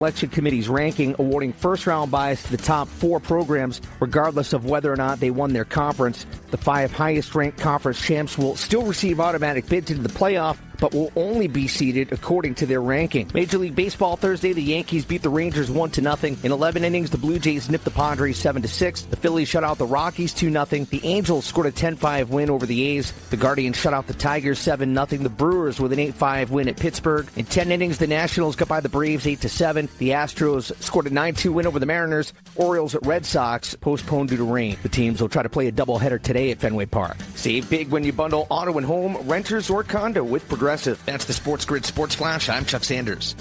Election Committee's ranking, awarding first-round buys to the top 4 programs, regardless of whether or not they won their conference. The 5 highest-ranked conference champs will still receive automatic bids into the playoff, but will only be seeded according to their ranking. Major League Baseball Thursday, the Yankees beat the Rangers 1-0. In 11 innings, the Blue Jays nipped the Padres 7-6. The Phillies shut out the Rockies 2-0. The Angels scored a 10-5 win over the A's. The Guardians shut out the Tigers 7-0. The Brewers with an 8-5 win at Pittsburgh. In 10 innings, the Nationals got by the Braves 8-7. The Astros scored a 9-2 win over the Mariners. Orioles at Red Sox postponed due to rain. The teams will try to play a doubleheader today at Fenway Park. Save big when you bundle auto and home, renters, or condo with Progressive. That's the Sports Grid Sports Flash. I'm Chuck Sanders.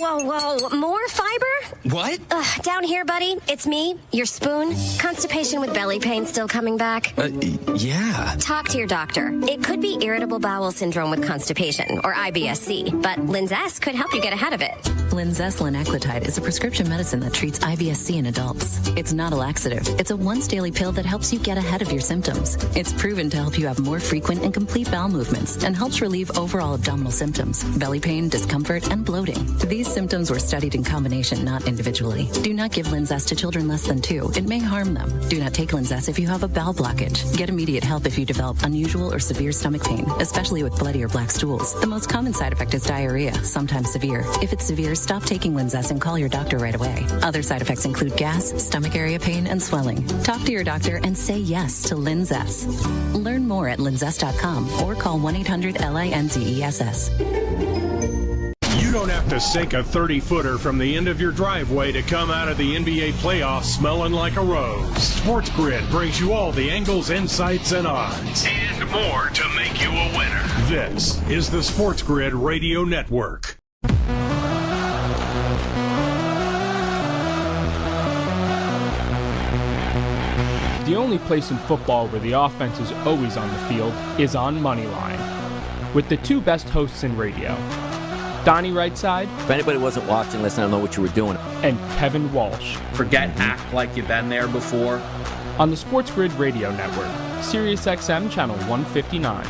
Whoa. More fiber? What? Down here, buddy. It's me, your spoon. Constipation with belly pain still coming back? Yeah. Talk to your doctor. It could be irritable bowel syndrome with constipation, or IBS-C, but Linzess could help you get ahead of it. Linzess linaclotide is a prescription medicine that treats IBS-C in adults. It's not a laxative. It's a once-daily pill that helps you get ahead of your symptoms. It's proven to help you have more frequent and complete bowel movements and helps relieve overall abdominal symptoms, belly pain, discomfort, and bloating. These symptoms were studied in combination, not individually. Do not give Linzess to children less than 2. It may harm them. Do not take Linzess if you have a bowel blockage. Get immediate help if you develop unusual or severe stomach pain, especially with bloody or black stools. The most common side effect is diarrhea, sometimes severe. If it's severe, stop taking Linzess and call your doctor right away. Other side effects include gas, stomach area pain, and swelling. Talk to your doctor and say yes to Linzess. Learn more at linzess.com or call 1-800-LINZESS. You don't have to sink a 30-footer from the end of your driveway to come out of the NBA playoffs smelling like a rose. Sports Grid brings you all the angles, insights, and odds. And more to make you a winner. This is the Sports Grid Radio Network. The only place in football where the offense is always on the field is on Moneyline. With the 2 best hosts in radio, Donnie Rightside. If anybody wasn't watching, listen, I don't know what you were doing. And Kevin Walsh. Forget act like you've been there before. On the Sports Grid Radio Network, Sirius XM Channel 159.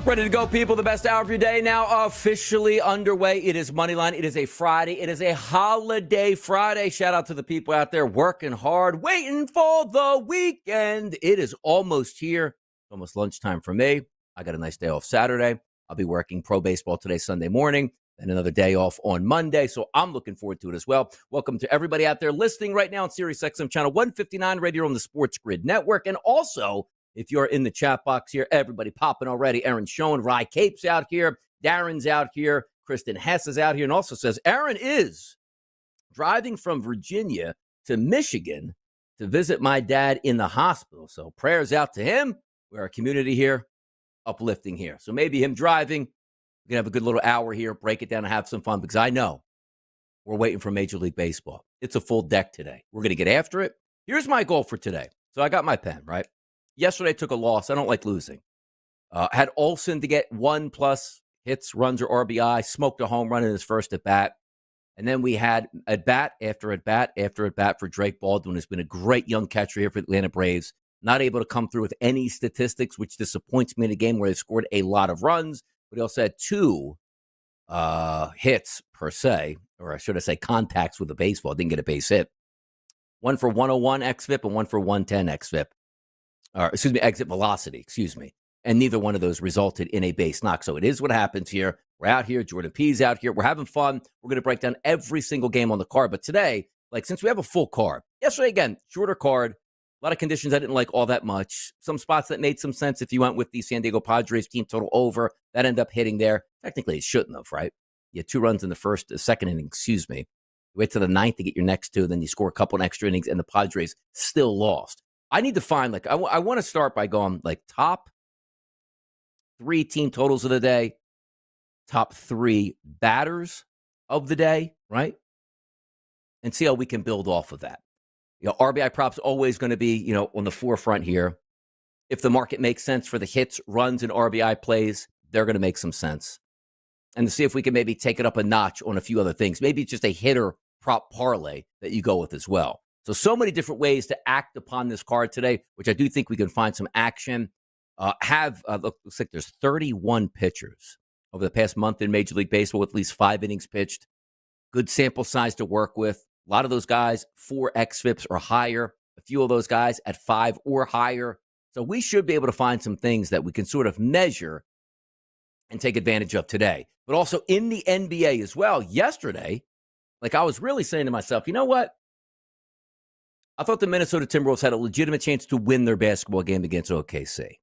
Ready to go, people. The best hour of your day now officially underway. It is Moneyline. It is a Friday. It is a holiday Friday. Shout out to the people out there working hard, waiting for the weekend. It is almost here. Almost lunchtime for me. I got a nice day off Saturday. I'll be working pro baseball today, Sunday morning, and another day off on Monday. So I'm looking forward to it as well. Welcome to everybody out there listening right now on Sirius XM Channel 159 radio on the Sports Grid Network. And also, if you're in the chat box here, everybody popping already. Aaron Schoen, Rye Cape's out here. Darren's out here. Kristen Hess is out here and also says Aaron is driving from Virginia to Michigan to visit my dad in the hospital. So prayers out to him. We're a community here, uplifting here. So maybe him driving, we're going to have a good little hour here, break it down and have some fun because I know we're waiting for Major League Baseball. It's a full deck today. We're going to get after it. Here's my goal for today. So I got my pen, right? Yesterday I took a loss. I don't like losing. Had Olsen to get 1+ hits, runs, or RBI, smoked a home run in his first at bat. And then we had at bat after at bat after at bat for Drake Baldwin, who's been a great young catcher here for the Atlanta Braves. Not able to come through with any statistics, which disappoints me in a game where they scored a lot of runs. But he also had 2 hits per se, or should I say contacts with the baseball. Didn't get a base hit. One for 101 xFIP and one for 110 xFIP. Exit velocity, And neither one of those resulted in a base knock. So it is what happens here. We're out here. Jordan P's out here. We're having fun. We're going to break down every single game on the card. But today, since we have a full card, yesterday, again, shorter card. A lot of conditions I didn't like all that much. Some spots that made some sense if you went with the San Diego Padres team total over. That ended up hitting there. Technically, it shouldn't have, right? You had 2 runs in the second inning, You wait to the 9th to get your next 2, then you score a couple of extra innings, and the Padres still lost. I need to find, I want to start by going, top 3 team totals of the day, top 3 batters of the day, right? And see how we can build off of that. RBI props always going to be, on the forefront here. If the market makes sense for the hits, runs, and RBI plays, they're going to make some sense. And to see if we can maybe take it up a notch on a few other things. Maybe it's just a hitter prop parlay that you go with as well. So many different ways to act upon this card today, which I do think we can find some action. Looks like there's 31 pitchers over the past month in Major League Baseball with at least 5 innings pitched. Good sample size to work with. A lot of those guys, 4 xFIPs or higher. A few of those guys at 5 or higher. So we should be able to find some things that we can sort of measure and take advantage of today. But also in the NBA as well. Yesterday, like I was really saying to myself, you know what? I thought the Minnesota Timberwolves had a legitimate chance to win their basketball game against OKC.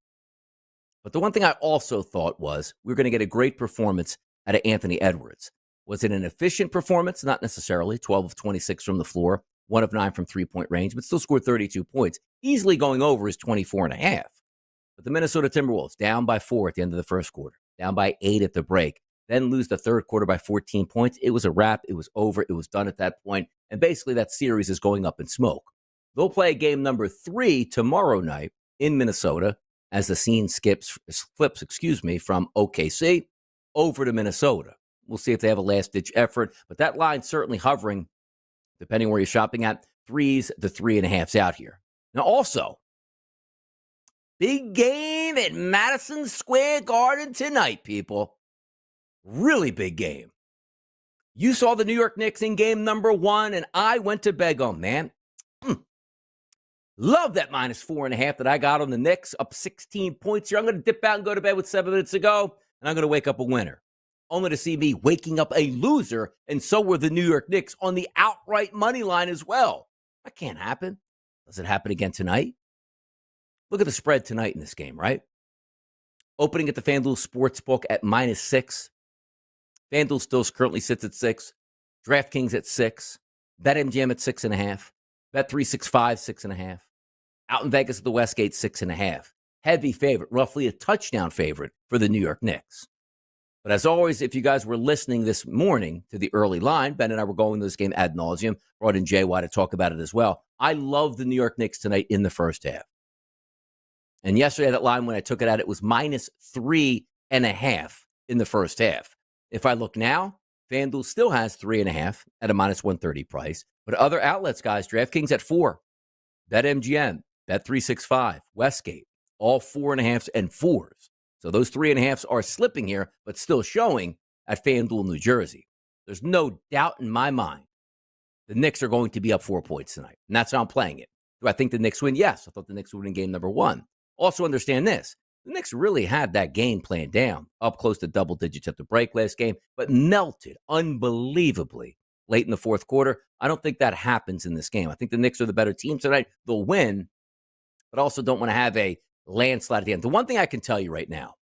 But the one thing I also thought was we were going to get a great performance out of Anthony Edwards. Was it an efficient performance? Not necessarily. 12 of 26 from the floor, 1 of 9 from three-point range, but still scored 32 points, easily going over his 24.5. But the Minnesota Timberwolves down by 4 at the end of the first quarter, down by 8 at the break, then lose the third quarter by 14 points. It was a wrap. It was over. It was done at that point. And basically that series is going up in smoke. They'll play game number 3 tomorrow night in Minnesota as the scene flips from OKC over to Minnesota. We'll see if they have a last-ditch effort. But that line's certainly hovering, depending where you're shopping at, 3s to 3.5s out here. Now also, big game at Madison Square Garden tonight, people. Really big game. You saw the New York Knicks in game number 1, and I went to bed going, man, love that -4.5 that I got on the Knicks, up 16 points here. I'm going to dip out and go to bed with 7 minutes to go, and I'm going to wake up a winner. Only to see me waking up a loser, and so were the New York Knicks on the outright money line as well. That can't happen. Does it happen again tonight? Look at the spread tonight in this game, right? Opening at the FanDuel Sportsbook at -6. FanDuel still currently sits at 6. DraftKings at 6. BetMGM at 6.5. Bet365, 6.5. Out in Vegas at the Westgate, 6.5. Heavy favorite, roughly a touchdown favorite for the New York Knicks. But as always, if you guys were listening this morning to the early line, Ben and I were going to this game ad nauseum, brought in JY to talk about it as well. I love the New York Knicks tonight in the first half. And yesterday, that line, when I took it out, it was -3.5 in the first half. If I look now, FanDuel still has 3.5 at a -130 price. But other outlets, guys, DraftKings at 4, BetMGM, Bet365, Westgate, all 4.5s and 4s. So those 3.5s are slipping here, but still showing at FanDuel, New Jersey. There's no doubt in my mind the Knicks are going to be up 4 points tonight. And that's how I'm playing it. Do I think the Knicks win? Yes. I thought the Knicks would win game number 1. Also understand this. The Knicks really had that game planned down, up close to double digits at the break last game, but melted unbelievably late in the fourth quarter. I don't think that happens in this game. I think the Knicks are the better team tonight. They'll win, but also don't want to have a landslide at the end. The one thing I can tell you right now,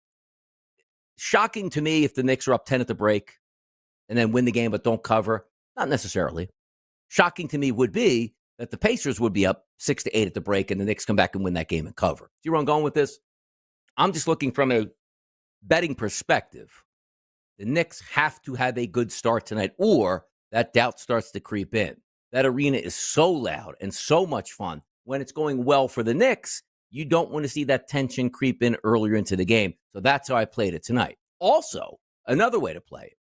shocking to me if the Knicks are up 10 at the break and then win the game but don't cover. Not necessarily. Shocking to me would be that the Pacers would be up 6 to 8 at the break and the Knicks come back and win that game and cover. See where I'm going with this? I'm just looking from a betting perspective. The Knicks have to have a good start tonight or that doubt starts to creep in. That arena is so loud and so much fun. When it's going well for the Knicks, you don't want to see that tension creep in earlier into the game. So that's how I played it tonight. Also, another way to play it,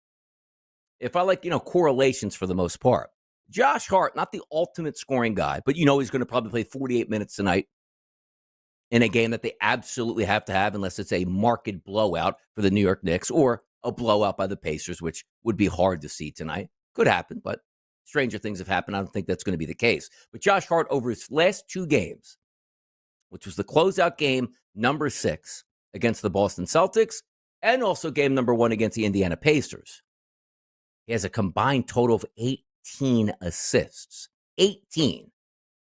if I like, correlations for the most part, Josh Hart, not the ultimate scoring guy, but he's going to probably play 48 minutes tonight in a game that they absolutely have to have unless it's a marked blowout for the New York Knicks or a blowout by the Pacers, which would be hard to see tonight. Could happen, but stranger things have happened. I don't think that's going to be the case. But Josh Hart, over his last 2 games, which was the closeout game number 6 against the Boston Celtics and also game number 1 against the Indiana Pacers, he has a combined total of 18 assists. 18.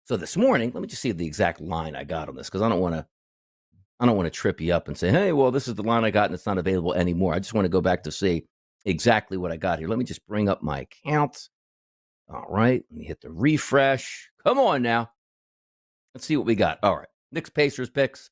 So this morning, let me just see the exact line I got on this because I don't want to trip you up and say, hey, well, this is the line I got and it's not available anymore. I just want to go back to see exactly what I got here. Let me just bring up my account. All right. Let me hit the refresh. Come on now. Let's see what we got. All right. Knicks Pacers picks.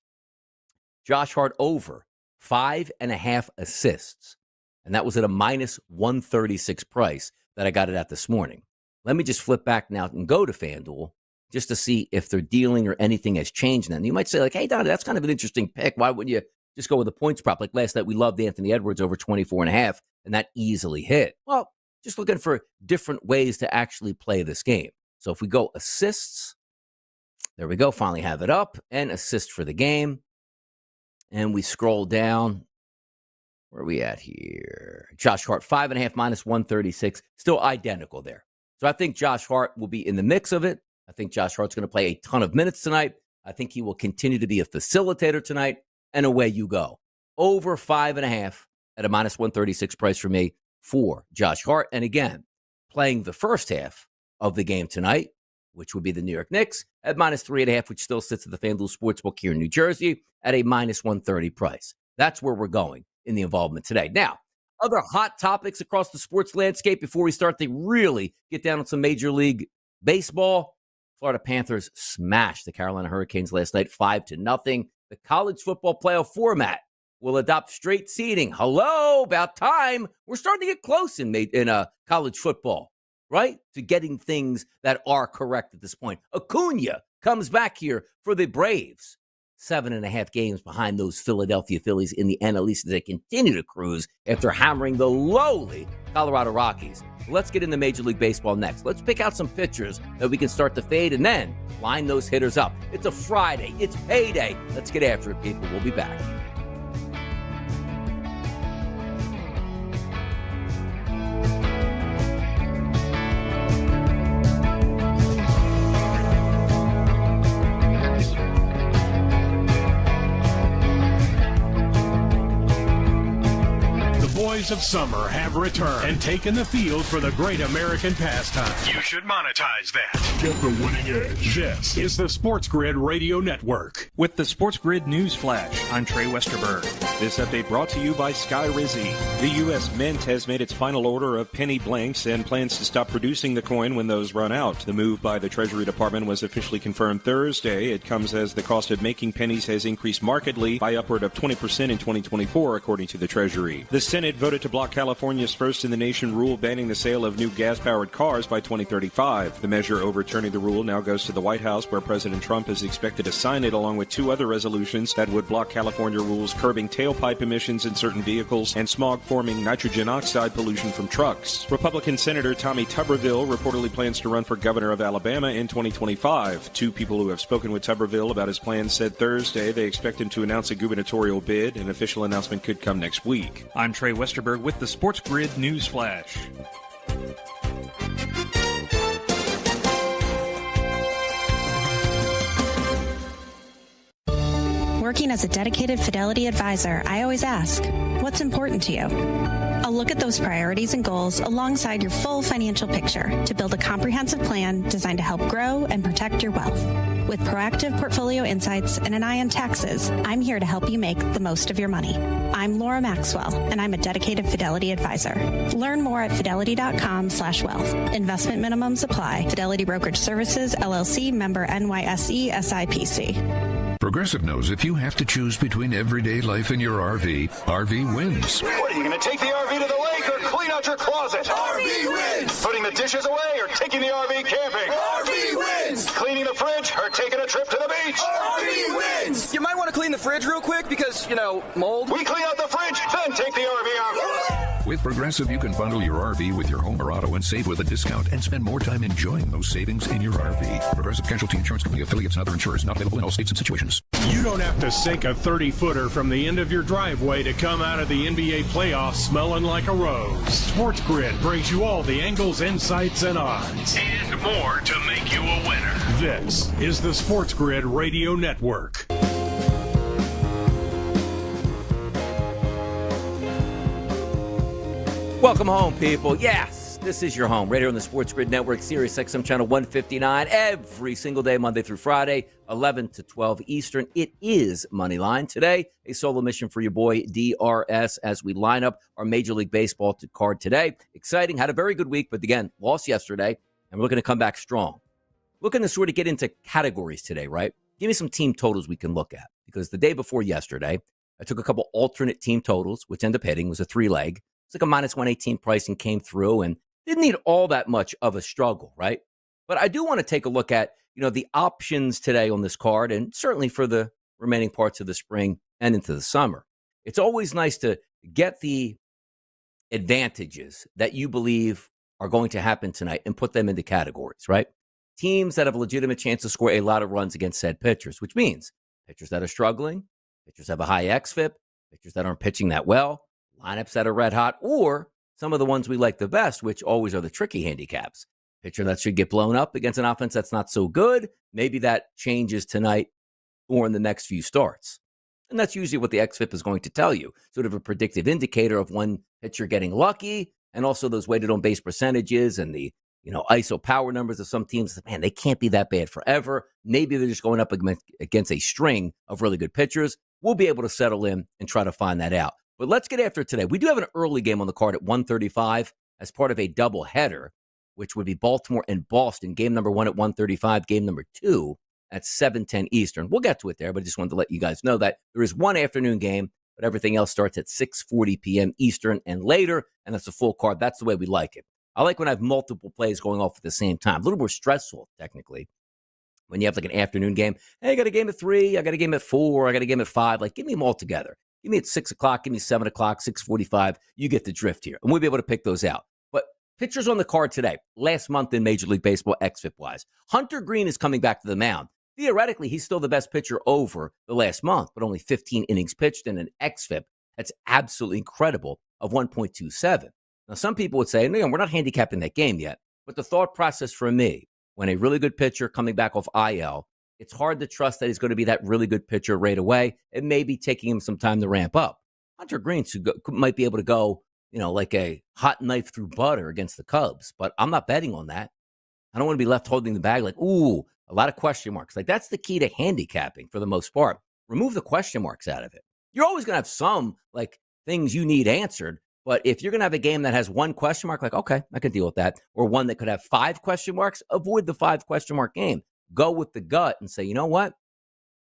Josh Hart over 5.5 assists. And that was at a -136 price that I got it at this morning. Let me just flip back now and go to FanDuel just to see if they're dealing or anything has changed. And you might say, like, hey, Donnie, that's kind of an interesting pick. Why wouldn't you just go with the points prop? Like last night, we loved Anthony Edwards over 24.5, and that easily hit. Well, Just looking for different ways to actually play this game. So if we go assists, there we go. Finally have it up. And assist for the game. And we scroll down. Where are we at here? Josh Hart, 5.5 minus 136. Still identical there. So I think Josh Hart will be in the mix of it. I think Josh Hart's going to play a ton of minutes tonight. I think he will continue to be a facilitator tonight. And away you go. Over 5.5 at a minus 136 price for me for Josh Hart. And again, playing the first half of the game tonight, which would be the New York Knicks, at minus 3.5, which still sits at the FanDuel Sportsbook here in New Jersey at a minus 130 price. That's where we're going in the involvement today. Now, other hot topics across the sports landscape before we start to really get down on some Major League Baseball. Florida Panthers smashed the Carolina Hurricanes last night 5-0. The college football playoff format will adopt straight seeding. Hello, about time. We're starting to get close in college football, right? To getting things that are correct at this point. Acuna comes back here for the Braves. 7.5 games behind those Philadelphia Phillies in the NL East as they continue to cruise after hammering the lowly Colorado Rockies. Let's get into Major League Baseball next. Let's pick out some pitchers that we can start to fade and then line those hitters up. It's a Friday. It's payday. Let's get after it, people. We'll be back. Of summer have returned and taken the field for the great American pastime. You should monetize that. Get the winning edge. This is the Sports Grid Radio Network. With the Sports Grid News Flash, I'm Trey Westerberg. This update brought to you by Sky Rizzi. The U.S. Mint has made its final order of penny blanks and plans to stop producing the coin when those run out. The move by the Treasury Department was officially confirmed Thursday. It comes as the cost of making pennies has increased markedly by upward of 20% in 2024, according to the Treasury. The Senate voted to block California's first-in-the-nation rule banning the sale of new gas-powered cars by 2035. The measure overturning the rule now goes to the White House, where President Trump is expected to sign it, along with two other resolutions that would block California rules curbing tailpipe emissions in certain vehicles and smog-forming nitrogen oxide pollution from trucks. Republican Senator Tommy Tuberville reportedly plans to run for governor of Alabama in 2025. Two people who have spoken with Tuberville about his plans said Thursday they expect him to announce a gubernatorial bid. An official announcement could come next week. I'm Trey Westerberg with the Sports Grid News Flash. Working as a dedicated Fidelity advisor, I always ask, what's important to you? I'll look at those priorities and goals alongside your full financial picture to build a comprehensive plan designed to help grow and protect your wealth. With proactive portfolio insights and an eye on taxes, I'm here to help you make the most of your money. I'm Laura Maxwell, and I'm a dedicated Fidelity advisor. Learn more at fidelity.com/wealth. Investment minimums apply. Fidelity Brokerage Services, LLC, member NYSE, SIPC. Progressive knows if you have to choose between everyday life and your RV wins. What, are you going to take the RV to the lake or clean out your closet? RV wins! Putting the dishes away or taking the RV camping? RV wins! Cleaning the fridge or taking a trip to the beach? RV wins! You might want to clean the fridge real quick because, mold. We clean out the fridge, then take the RV out. With Progressive, you can bundle your RV with your home or auto and save with a discount and spend more time enjoying those savings in your RV. Progressive Casualty Insurance Company affiliates and other insurers not available in all states and situations. You don't have to sink a 30-footer from the end of your driveway to come out of the NBA playoffs smelling like a rose. Sports Grid brings you all the angles, insights, and odds. And more to make you a winner. This is the Sports Grid Radio Network. Welcome home, people. Yes, this is your home. Right here on the Sports Grid Network, Sirius XM Channel 159, every single day, Monday through Friday, 11 to 12 Eastern. It is Moneyline. Today, a solo mission for your boy DRS as we line up our Major League Baseball card today. Exciting. Had a very good week, but again, lost yesterday, and we're looking to come back strong. Looking to sort of get into categories today, right? Give me some team totals we can look at, because the day before yesterday, I took a couple alternate team totals, which ended up hitting. It was a 3-leg. It's like a minus 118 price and came through and didn't need all that much of a struggle, right? But I do want to take a look at, the options today on this card, and certainly for the remaining parts of the spring and into the summer. It's always nice to get the advantages that you believe are going to happen tonight and put them into categories, right? Teams that have a legitimate chance to score a lot of runs against said pitchers, which means pitchers that are struggling, pitchers that have a high xFIP, pitchers that aren't pitching that well, lineups that are red hot, or some of the ones we like the best, which always are the tricky handicaps. Pitcher that should get blown up against an offense that's not so good. Maybe that changes tonight or in the next few starts. And that's usually what the xFIP is going to tell you, sort of a predictive indicator of when pitcher getting lucky, and also those weighted on base percentages and the ISO power numbers of some teams. Man, they can't be that bad forever. Maybe they're just going up against a string of really good pitchers. We'll be able to settle in and try to find that out. But let's get after it today. We do have an early game on the card at 1:35 as part of a doubleheader, which would be Baltimore and Boston. Game number 1 at 1:35, game number 2 at 7:10 Eastern. We'll get to it there, but I just wanted to let you guys know that there is one afternoon game, but everything else starts at 6:40 p.m. Eastern and later, and that's a full card. That's the way we like it. I like when I have multiple plays going off at the same time. A little more stressful, technically, when you have like an afternoon game. Hey, I got a game at 3, I got a game at 4, I got a game at 5. Like, give me them all together. Give me at 6 o'clock, give me 7 o'clock, 6:45. You get the drift here, and we'll be able to pick those out. But pitchers on the card today, last month in Major League Baseball xFIP-wise. Hunter Green is coming back to the mound. Theoretically, he's still the best pitcher over the last month, but only 15 innings pitched and an xFIP that's absolutely incredible of 1.27. Now, some people would say, no, we're not handicapping that game yet. But the thought process for me, when a really good pitcher coming back off IL, it's hard to trust that he's going to be that really good pitcher right away. It may be taking him some time to ramp up. Hunter Green might be able to go, like a hot knife through butter against the Cubs. But I'm not betting on that. I don't want to be left holding the bag like, ooh, a lot of question marks. Like, that's the key to handicapping for the most part. Remove the question marks out of it. You're always going to have some, like, things you need answered. But if you're going to have a game that has one question mark, like, okay, I can deal with that. Or one that could have 5 question marks, avoid the 5 question mark game. Go with the gut and say, you know what?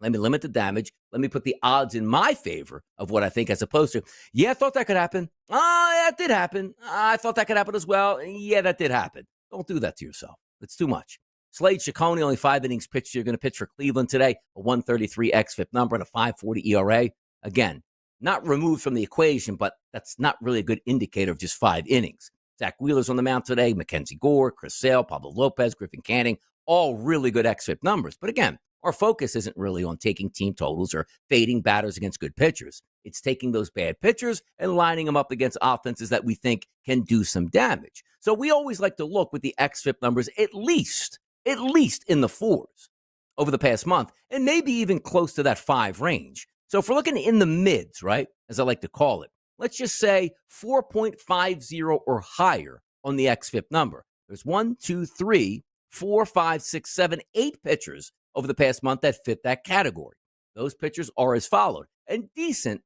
Let me limit the damage. Let me put the odds in my favor of what I think, as opposed to, yeah, I thought that could happen. That did happen. I thought that could happen as well. Yeah, that did happen. Don't do that to yourself. It's too much. Slade Ciccone, only 5 innings pitched. You're going to pitch for Cleveland today, a 133 xFIP number and a 540 ERA. Again, not removed from the equation, but that's not really a good indicator of just 5 innings. Zach Wheeler's on the mound today, Mackenzie Gore, Chris Sale, Pablo Lopez, Griffin Canning, all really good xFIP numbers. But again, our focus isn't really on taking team totals or fading batters against good pitchers. It's taking those bad pitchers and lining them up against offenses that we think can do some damage. So we always like to look with the xFIP numbers at least in the 4s over the past month, and maybe even close to that 5 range. So if we're looking in the mids, right, as I like to call it, let's just say 4.50 or higher on the xFIP number. There's 1, 2, 3, 4, 5, 6, 7, 8 pitchers over the past month that fit that category. Those pitchers are as followed, and decent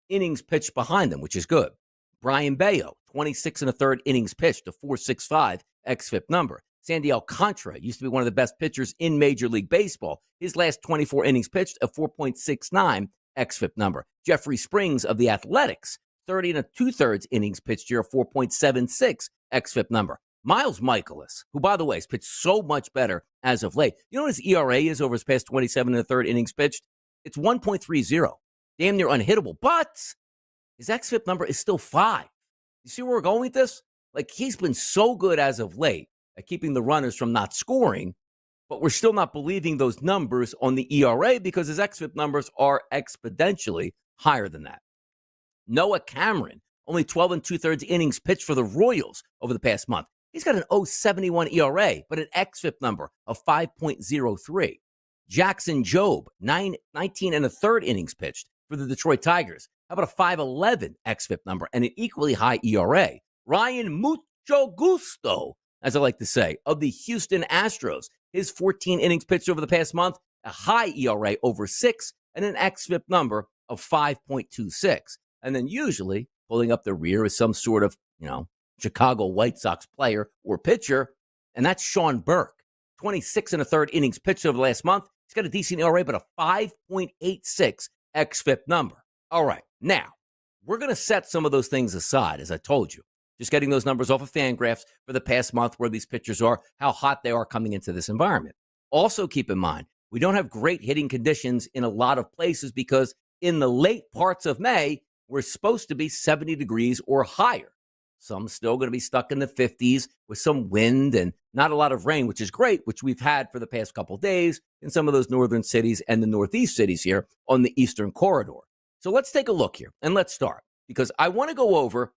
innings pitched behind them, which is good. Brian Bayo, 26 1/3 innings pitched, a 4.65 xFIP number. Sandy Alcantara used to be one of the best pitchers in Major League Baseball. His last 24 innings pitched, a 4.69 xFIP number. Jeffrey Springs of the Athletics, 30 2/3 innings pitched here, a 4.76 xFIP number. Miles Michaelis, who, by the way, has pitched so much better as of late. You know what his ERA is over his past 27 1/3 innings pitched? It's 1.30. Damn near unhittable. But his xFIP number is still 5. You see where we're going with this? Like, he's been so good as of late at keeping the runners from not scoring, but we're still not believing those numbers on the ERA because his xFIP numbers are exponentially higher than that. Noah Cameron, only 12 2/3 innings pitched for the Royals over the past month. He's got an 0.71 ERA, but an xFIP number of 5.03. Jackson Jobe, 19 1/3 innings pitched for the Detroit Tigers. How about a 5.11 xFIP number and an equally high ERA? Ryan Mucho Gusto, as I like to say, of the Houston Astros. His 14 innings pitched over the past month, a high ERA over 6, and an xFIP number of 5.26. And then usually pulling up the rear is some sort of, Chicago White Sox player or pitcher, and that's Sean Burke. 26 1/3 innings pitched over the last month. He's got a decent ERA, but a 5.86 xFIP number. All right, now, we're going to set some of those things aside, as I told you. Just getting those numbers off of Fangraphs for the past month, where these pitchers are, how hot they are coming into this environment. Also, keep in mind, we don't have great hitting conditions in a lot of places because in the late parts of May, we're supposed to be 70 degrees or higher. Some still going to be stuck in the 50s with some wind and not a lot of rain, which is great, which we've had for the past couple of days in some of those northern cities and the northeast cities here on the eastern corridor. So let's take a look here and let's start, because I want to go over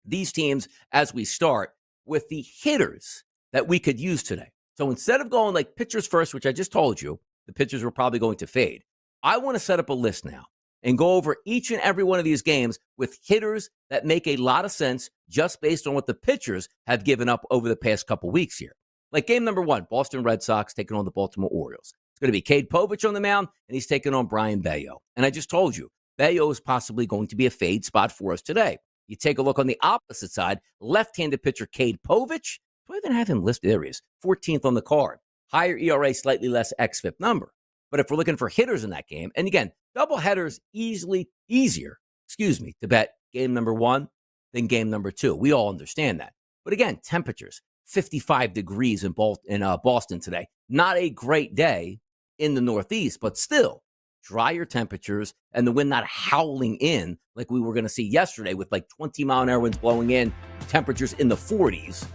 these teams as we start with the hitters that we could use today. So instead of going like pitchers first, which I just told you, the pitchers were probably going to fade, I want to set up a list now and go over each and every one of these games with hitters that make a lot of sense just based on what the pitchers have given up over the past couple weeks here. Like game number 1, Boston Red Sox taking on the Baltimore Orioles. It's going to be Cade Povich on the mound, and he's taking on Brian Bello. And I just told you, Bello is possibly going to be a fade spot for us today. You take a look on the opposite side, left-handed pitcher Cade Povich. Do I even have him listed? There he is, 14th on the card. Higher ERA, slightly less xFIP number. But if we're looking for hitters in that game, and again, doubleheaders easier to bet game number 1 than game number 2. We all understand that. But again, temperatures, 55 degrees in Boston today. Not a great day in the Northeast, but still drier temperatures and the wind not howling in like we were going to see yesterday with like 20-mile-an-hour winds blowing in, temperatures in the 40s,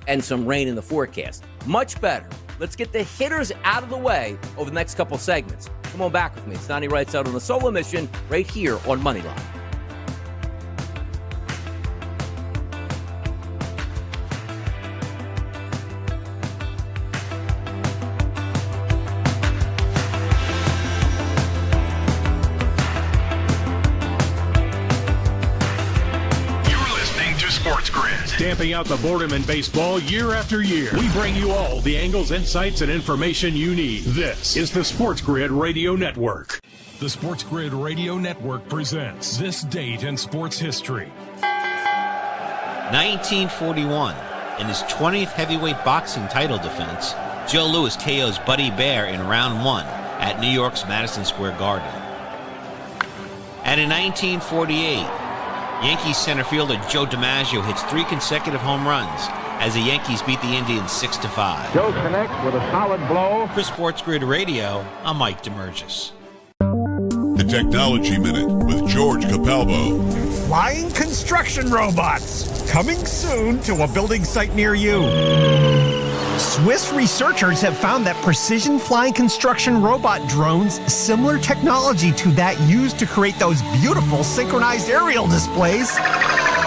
and some rain in the forecast. Much better. Let's get the hitters out of the way over the next couple segments. Come on back with me. It's Donnie Wrights out on a solo mission right here on Moneyline. Stamping out the boredom in baseball year after year. We bring you all the angles, insights, and information you need. This is the Sports Grid Radio Network. The Sports Grid Radio Network presents This Date in Sports History. 1941. In his 20th heavyweight boxing title defense, Joe Louis KOs Buddy Bear in round 1 at New York's Madison Square Garden. And in 1948, Yankees center fielder Joe DiMaggio hits 3 consecutive home runs as the Yankees beat the Indians 6-5. Joe connects with a solid blow. For Sports Grid Radio, I'm Mike DeMurgis. The Technology Minute with George Capalbo. Flying construction robots coming soon to a building site near you. Swiss researchers have found that precision flying construction robot drones, similar technology to that used to create those beautiful synchronized aerial displays,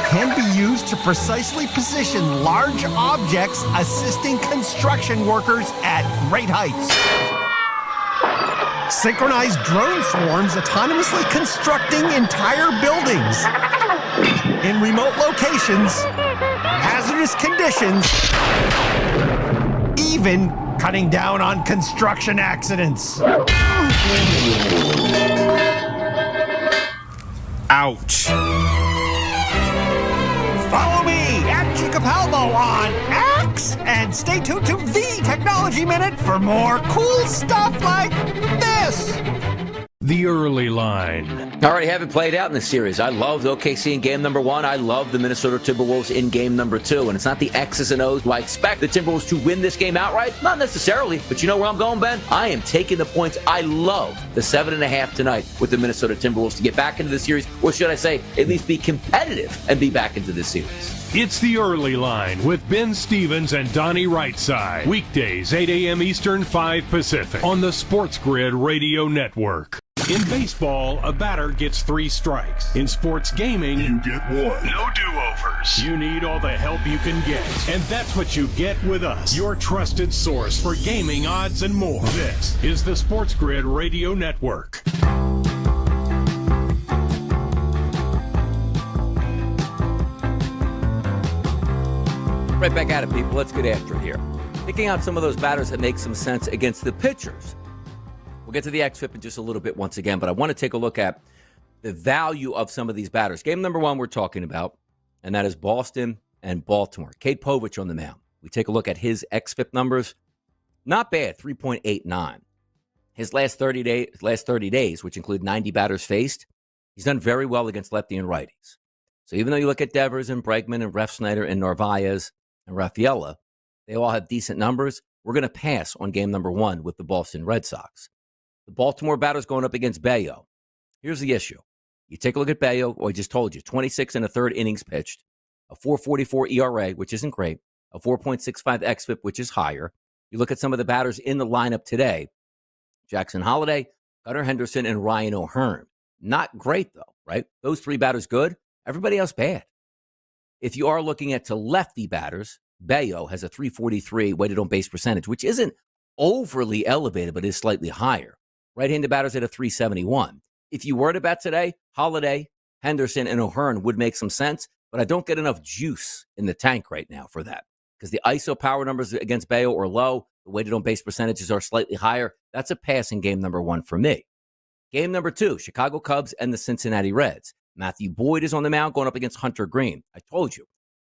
can be used to precisely position large objects, assisting construction workers at great heights. Synchronized drone swarms autonomously constructing entire buildings in remote locations, hazardous conditions, even cutting down on construction accidents. Ouch. Follow me at Capalbo on X and stay tuned to the Technology Minute for more cool stuff like this. The early line. Already have it played out in this series. I love OKC in game number 1. I love the Minnesota Timberwolves in game number 2. And it's not the X's and O's. Do I expect the Timberwolves to win this game outright? Not necessarily. But you know where I'm going, Ben? I am taking the points. I love the 7.5 tonight with the Minnesota Timberwolves to get back into the series. Or should I say, at least be competitive and be back into this series. It's the early line with Ben Stevens and Donnie Rightside. Weekdays, 8 a.m. Eastern, 5 Pacific on the Sports Grid Radio Network. In baseball, a batter gets 3 strikes. In sports gaming, you get 1. No do-overs. You need all the help you can get. And that's what you get with us, your trusted source for gaming odds and more. This is the Sports Grid Radio Network. Right back at it, people. Let's get after it here. Picking out some of those batters that make some sense against the pitchers. We'll get to the xFIP in just a little bit once again, but I want to take a look at the value of some of these batters. Game number 1 we're talking about, and that is Boston and Baltimore. Cade Povich on the mound. We take a look at his xFIP numbers. Not bad, 3.89. His last 30 days, which include 90 batters faced, he's done very well against lefty and righties. So even though you look at Devers and Bregman and Refsnyder and Narvaez and Rafaela, they all have decent numbers. We're going to pass on game number 1 with the Boston Red Sox. The Baltimore batter's going up against Bello. Here's the issue. You take a look at Bello, I just told you, 26 and a third innings pitched, a 4.44 ERA, which isn't great, a 4.65 xFIP, which is higher. You look at some of the batters in the lineup today, Jackson Holliday, Gunnar Henderson, and Ryan O'Hearn. Not great, though, right? Those three batters good. Everybody else bad. If you are looking at to lefty batters, Bayo has a 343 weighted on base percentage, which isn't overly elevated, but is slightly higher. Right-handed batters at a 371. If you were to bet today, Holliday, Henderson, and O'Hearn would make some sense, but I don't get enough juice in the tank right now for that because the ISO power numbers against Bayo are low. The weighted on base percentages are slightly higher. That's a passing game number one for me. Game number two, Chicago Cubs and the Cincinnati Reds. Matthew Boyd is on the mound going up against Hunter Green. I told you,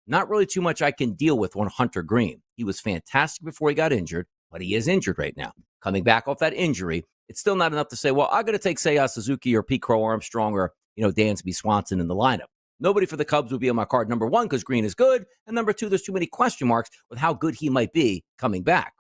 not really too much I can deal with on Hunter Green. He was fantastic before he got injured, but he is injured right now. Coming back off that injury, it's still not enough to say, well, I'm going to take Seiya Suzuki or Pete Crow Armstrong or, Dansby Swanson in the lineup. Nobody for the Cubs would be on my card, number one, because Green is good, and number two, there's too many question marks with how good he might be coming back.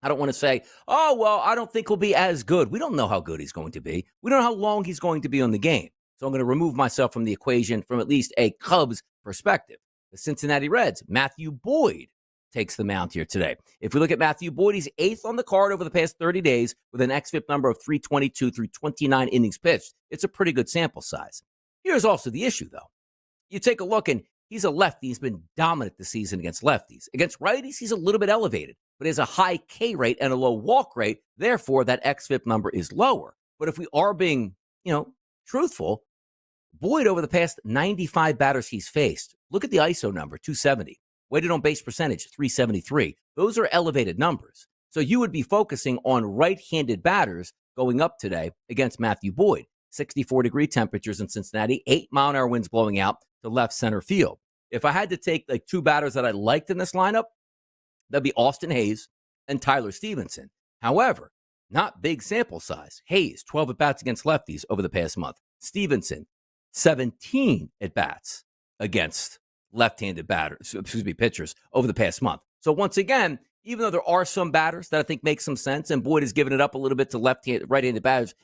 I don't want to say, oh, well, I don't think he'll be as good. We don't know how good he's going to be. We don't know how long he's going to be on the game. So I'm going to remove myself from the equation from at least a Cubs perspective. The Cincinnati Reds, Matthew Boyd takes the mound here today. If we look at Matthew Boyd, he's 8th on the card over the past 30 days with an xFIP number of 322 through 29 innings pitched. It's a pretty good sample size. Here's also the issue, though. You take a look, and he's a lefty. He's been dominant this season against lefties. Against righties, he's a little bit elevated, but he has a high K rate and a low walk rate. Therefore, that xFIP number is lower. But if we are being, truthful, Boyd over the past 95 batters he's faced, look at the ISO number, 270. Weighted on base percentage, 373. Those are elevated numbers. So you would be focusing on right-handed batters going up today against Matthew Boyd. 64-degree temperatures in Cincinnati, 8-mile-an-hour winds blowing out to left center field. If I had to take like two batters that I liked in this lineup, that'd be Austin Hayes and Tyler Stevenson. However, not big sample size. Hayes, 12 at-bats against lefties over the past month. Stevenson, 17 at-bats against left-handed pitchers over the past month. So once again, even though there are some batters that I think make some sense, and Boyd has given it up a little bit to right-handed batters,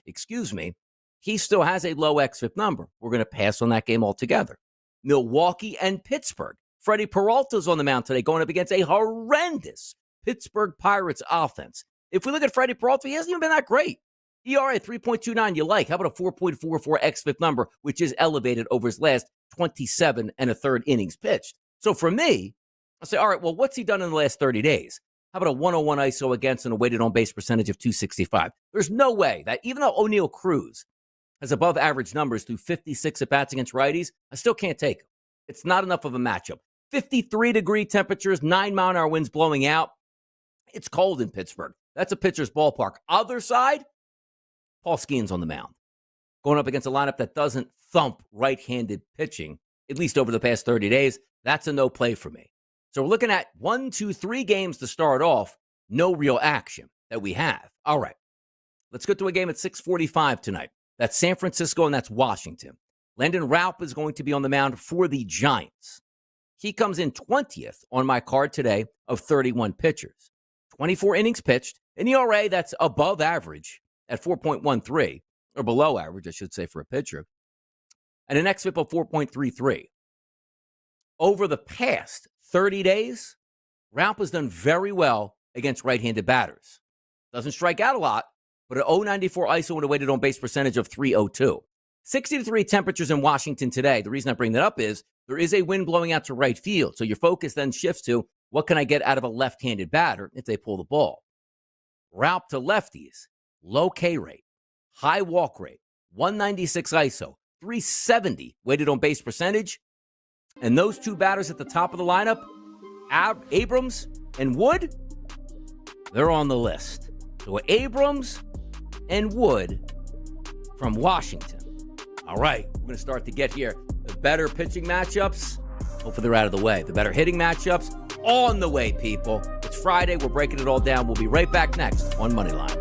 he still has a low xFIP number. We're going to pass on that game altogether. Milwaukee and Pittsburgh. Freddie Peralta's on the mound today going up against a horrendous Pittsburgh Pirates offense. If we look at Freddie Peralta, he hasn't even been that great. ERA 3.29 you like. How about a 4.44 xFIP number, which is elevated over his last 27 and a third innings pitched? So for me, I say, all right, well, what's he done in the last 30 days? How about a 101 ISO against and a weighted on base percentage of 265? There's no way that even though O'Neal Cruz has above average numbers through 56 at-bats against righties, I still can't take him. It's not enough of a matchup. 53-degree temperatures, 9-mile-an-hour winds blowing out. It's cold in Pittsburgh. That's a pitcher's ballpark. Other side, Paul Skeens on the mound. Going up against a lineup that doesn't thump right-handed pitching, at least over the past 30 days, that's a no play for me. So we're looking at 1, 2, 3 games to start off. No real action that we have. All right, let's go to a game at 6:45 tonight. That's San Francisco and that's Washington. Landon Raup is going to be on the mound for the Giants. He comes in 20th on my card today of 31 pitchers. 24 innings pitched, an ERA that's above average at 4.13, or below average, I should say, for a pitcher, and an xFIP of 4.33. Over the past 30 days, Raup has done very well against right-handed batters. Doesn't strike out a lot, but an 0.94 ISO and a weighted on base percentage of 302. 63 temperatures in Washington today. The reason I bring that up is there is a wind blowing out to right field. So your focus then shifts to what can I get out of a left-handed batter if they pull the ball. Raup to lefties, low K rate, high walk rate, 196 ISO, 370 weighted on base percentage. And those two batters at the top of the lineup, Abrams and Wood, they're on the list. So Abrams and Wood from Washington. All right, we're going to start to get here. The better pitching matchups, hopefully they're out of the way. The better hitting matchups, on the way, people. It's Friday. We're breaking it all down. We'll be right back next on Moneyline.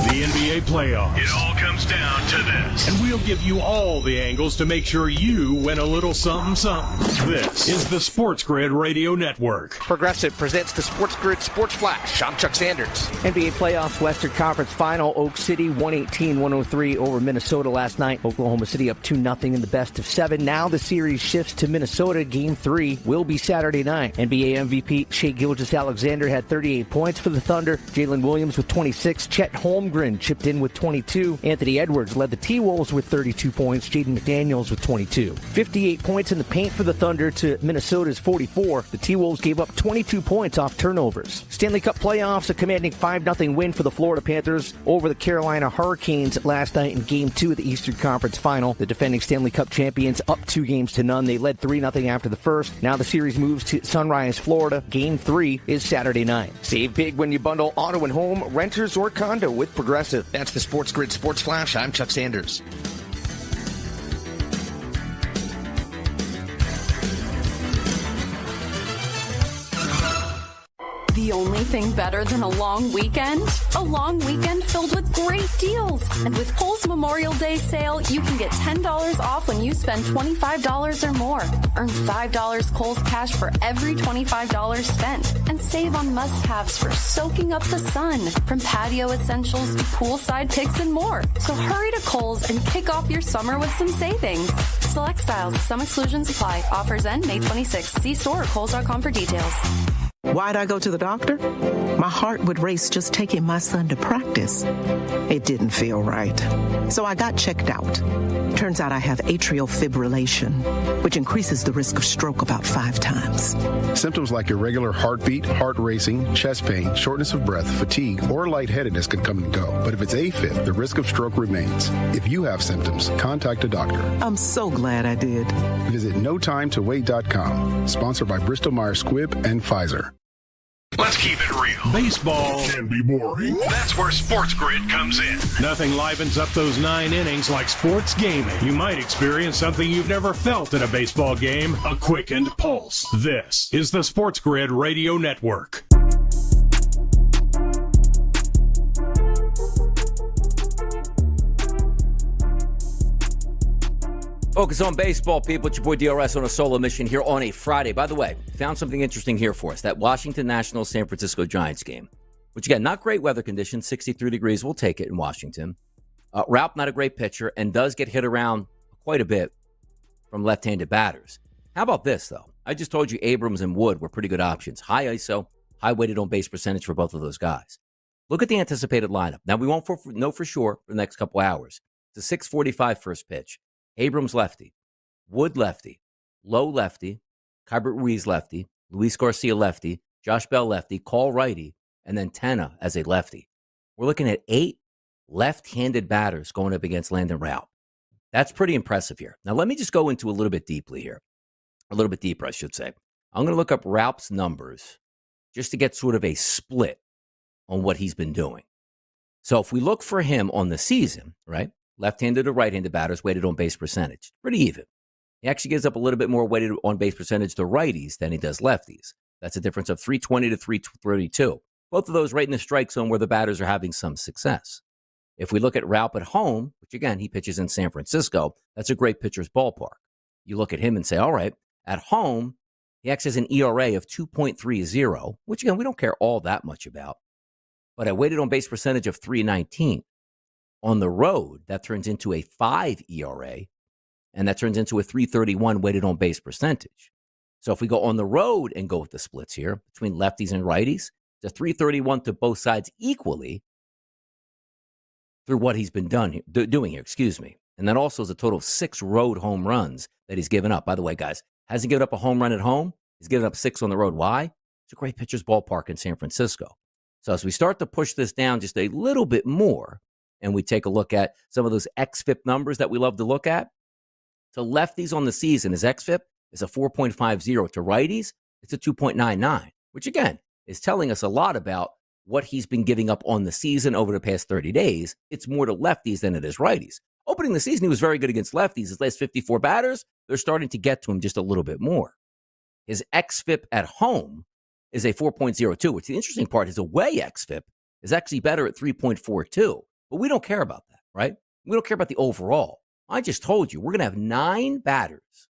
The NBA NBA playoffs. It all comes down to this. And we'll give you all the angles to make sure you win a little something something. This is the Sports Grid Radio Network. Progressive presents the Sports Grid Sports Flash. I'm Chuck Sanders. NBA playoffs Western Conference Final. Oak City 118-103 over Minnesota last night. Oklahoma City up 2-0 in the best of 7. Now the series shifts to Minnesota. Game 3 will be Saturday night. NBA MVP Shai Gilgeous-Alexander had 38 points for the Thunder. Jalen Williams with 26. Chet Holmgren chipped in with 22. Anthony Edwards led the T-Wolves with 32 points. Jaden McDaniels with 22. 58 points in the paint for the Thunder to Minnesota's 44. The T-Wolves gave up 22 points off turnovers. Stanley Cup playoffs, a commanding 5-0 win for the Florida Panthers over the Carolina Hurricanes last night in Game 2 of the Eastern Conference Final. The defending Stanley Cup champions up 2-0. They led 3-0 after the first. Now the series moves to Sunrise, Florida. Game 3 is Saturday night. Save big when you bundle auto and home, renters, or condo with Progressive. That's the Sports Grid Sports Flash. I'm Chuck Sanders. The only thing better than a long weekend? A long weekend filled with great deals. And with Kohl's Memorial Day sale, you can get $10 off when you spend $25 or more. Earn $5 Kohl's cash for every $25 spent. And save on must-haves for soaking up the sun. From patio essentials to poolside picks and more. So hurry to Kohl's and kick off your summer with some savings. Select styles. Some exclusions apply. Offers end May 26th. See store or Kohls.com for details. Why'd I go to the doctor? My heart would race just taking my son to practice. It didn't feel right. So I got checked out. Turns out I have atrial fibrillation, which increases the risk of stroke about 5 times. Symptoms like irregular heartbeat, heart racing, chest pain, shortness of breath, fatigue, or lightheadedness can come and go. But if it's AFib, the risk of stroke remains. If you have symptoms, contact a doctor. I'm so glad I did. Visit NoTimeToWait.com. Sponsored by Bristol-Myers Squibb and Pfizer. Let's keep it real. Baseball can be boring. That's where Sports Grid comes in. Nothing livens up those 9 innings like sports gaming. You might experience something you've never felt in a baseball game, a quickened pulse. This is the Sports Grid Radio Network. Focus on baseball, people. It's your boy DRS on a solo mission here on a Friday. By the way, found something interesting here for us. That Washington Nationals San Francisco Giants game, which again, not great weather conditions, 63 degrees. We'll take it in Washington. Raup, not a great pitcher, and does get hit around quite a bit from left-handed batters. How about this, though? I just told you Abrams and Wood were pretty good options. High ISO, high weighted on base percentage for both of those guys. Look at the anticipated lineup. Now, we won't know for sure for the next couple hours. It's a 6:45 first pitch. Abrams lefty, Wood lefty, Lowe lefty, Kybert Ruiz lefty, Luis Garcia lefty, Josh Bell lefty, Cole righty, and then Tanner as a lefty. We're looking at 8 left-handed batters going up against Landon Raup. That's pretty impressive here. Now, let me just go into a little bit deeply here. A little bit deeper, I should say. I'm going to look up Raup's numbers just to get sort of a split on what he's been doing. So if we look for him on the season, right? Left-handed or right-handed batters weighted on base percentage. Pretty even. He actually gives up a little bit more weighted on base percentage to righties than he does lefties. That's a difference of 320 to 332. Both of those right in the strike zone where the batters are having some success. If we look at Raup at home, which again, he pitches in San Francisco, that's a great pitcher's ballpark. You look at him and say, all right, at home, he actually has an ERA of 2.30, which again, we don't care all that much about. But I weighted on base percentage of 319. On the road, that turns into a 5 ERA, and that turns into a 331 weighted on base percentage. So if we go on the road and go with the splits here between lefties and righties, it's a 331 to both sides equally through what he's been doing here, And that also is a total of 6 road home runs that he's given up. By the way, guys, hasn't given up a home run at home. He's given up 6 on the road. Why? It's a great pitcher's ballpark in San Francisco. So as we start to push this down just a little bit more, and we take a look at some of those XFIP numbers that we love to look at, to lefties on the season, his XFIP is a 4.50. To righties, it's a 2.99, which again is telling us a lot about what he's been giving up on the season over the past 30 days. It's more to lefties than it is righties. Opening the season, he was very good against lefties. His last 54 batters, they're starting to get to him just a little bit more. His XFIP at home is a 4.02, which the interesting part, his away XFIP is actually better at 3.42. But we don't care about that, right? We don't care about the overall. I just told you, we're going to have 9 batters,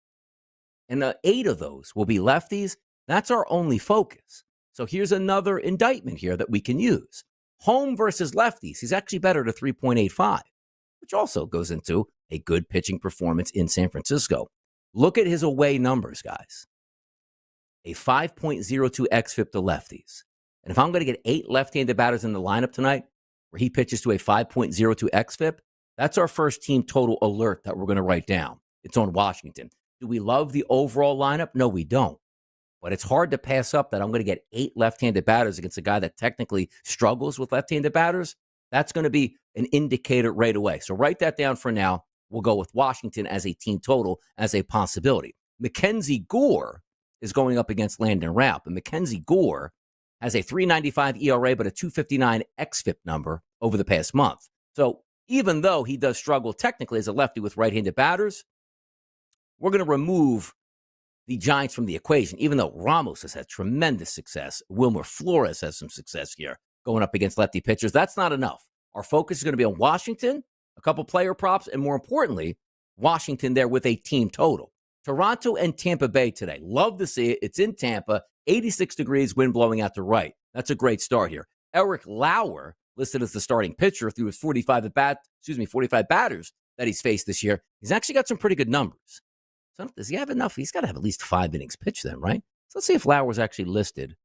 and 8 of those will be lefties. That's our only focus. So here's another indictment here that we can use. Home versus lefties. He's actually better to 3.85, which also goes into a good pitching performance in San Francisco. Look at his away numbers, guys. A 5.02 xFIP to lefties. And if I'm going to get 8 left-handed batters in the lineup tonight, where he pitches to a 5.02 xFIP, that's our first team total alert that we're going to write down. It's on Washington. Do we love the overall lineup? No, we don't. But it's hard to pass up that I'm going to get 8 left-handed batters against a guy that technically struggles with left-handed batters. That's going to be an indicator right away. So write that down for now. We'll go with Washington as a team total as a possibility. Mackenzie Gore is going up against Landon Raup. And Mackenzie Gore has a 3.95 ERA but a 2.59 xFIP number over the past month. So even though he does struggle technically as a lefty with right-handed batters, we're going to remove the Giants from the equation, even though Ramos has had tremendous success. Wilmer Flores has some success here going up against lefty pitchers. That's not enough. Our focus is going to be on Washington, a couple player props, and more importantly, Washington there with a team total. Toronto and Tampa Bay today. Love to see it. It's in Tampa, 86 degrees, wind blowing out to right. That's a great start here. Eric Lauer, listed as the starting pitcher through his 45 batters that he's faced this year. He's actually got some pretty good numbers. So does he have enough? He's got to have at least 5 innings pitched then, right? So let's see if Lauer's actually listed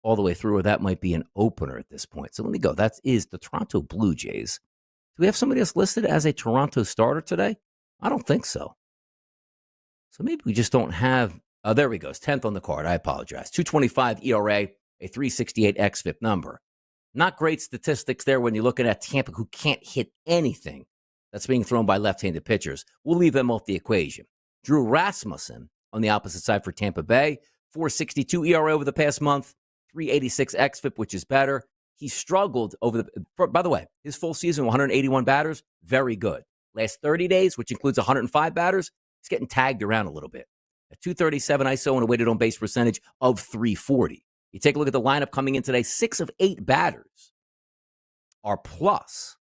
all the way through, or that might be an opener at this point. So let me go. That is the Toronto Blue Jays. Do we have somebody else listed as a Toronto starter today? I don't think so. So maybe we just don't have. Oh, there we go. It's 10th on the card. I apologize. 2.25 ERA, a 3.68 xFIP number. Not great statistics there when you're looking at Tampa, who can't hit anything that's being thrown by left-handed pitchers. We'll leave them off the equation. Drew Rasmussen on the opposite side for Tampa Bay, 4.62 ERA over the past month, 3.86 xFIP, which is better. He struggled by the way, his full season, 181 batters, very good. Last 30 days, which includes 105 batters, he's getting tagged around a little bit. A 237 ISO and a weighted on base percentage of 340. You take a look at the lineup coming in today, 6 of 8 batters are plus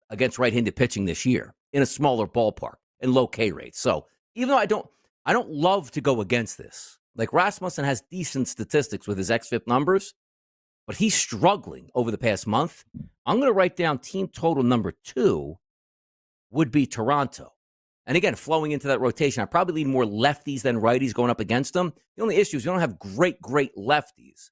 against right-handed pitching this year in a smaller ballpark and low K rates. So even though I don't love to go against this, like Rasmussen has decent statistics with his xFIP numbers, but he's struggling over the past month. I'm going to write down team total number 2 would be Toronto. And again, flowing into that rotation, I probably lean more lefties than righties going up against them. The only issue is we don't have great lefties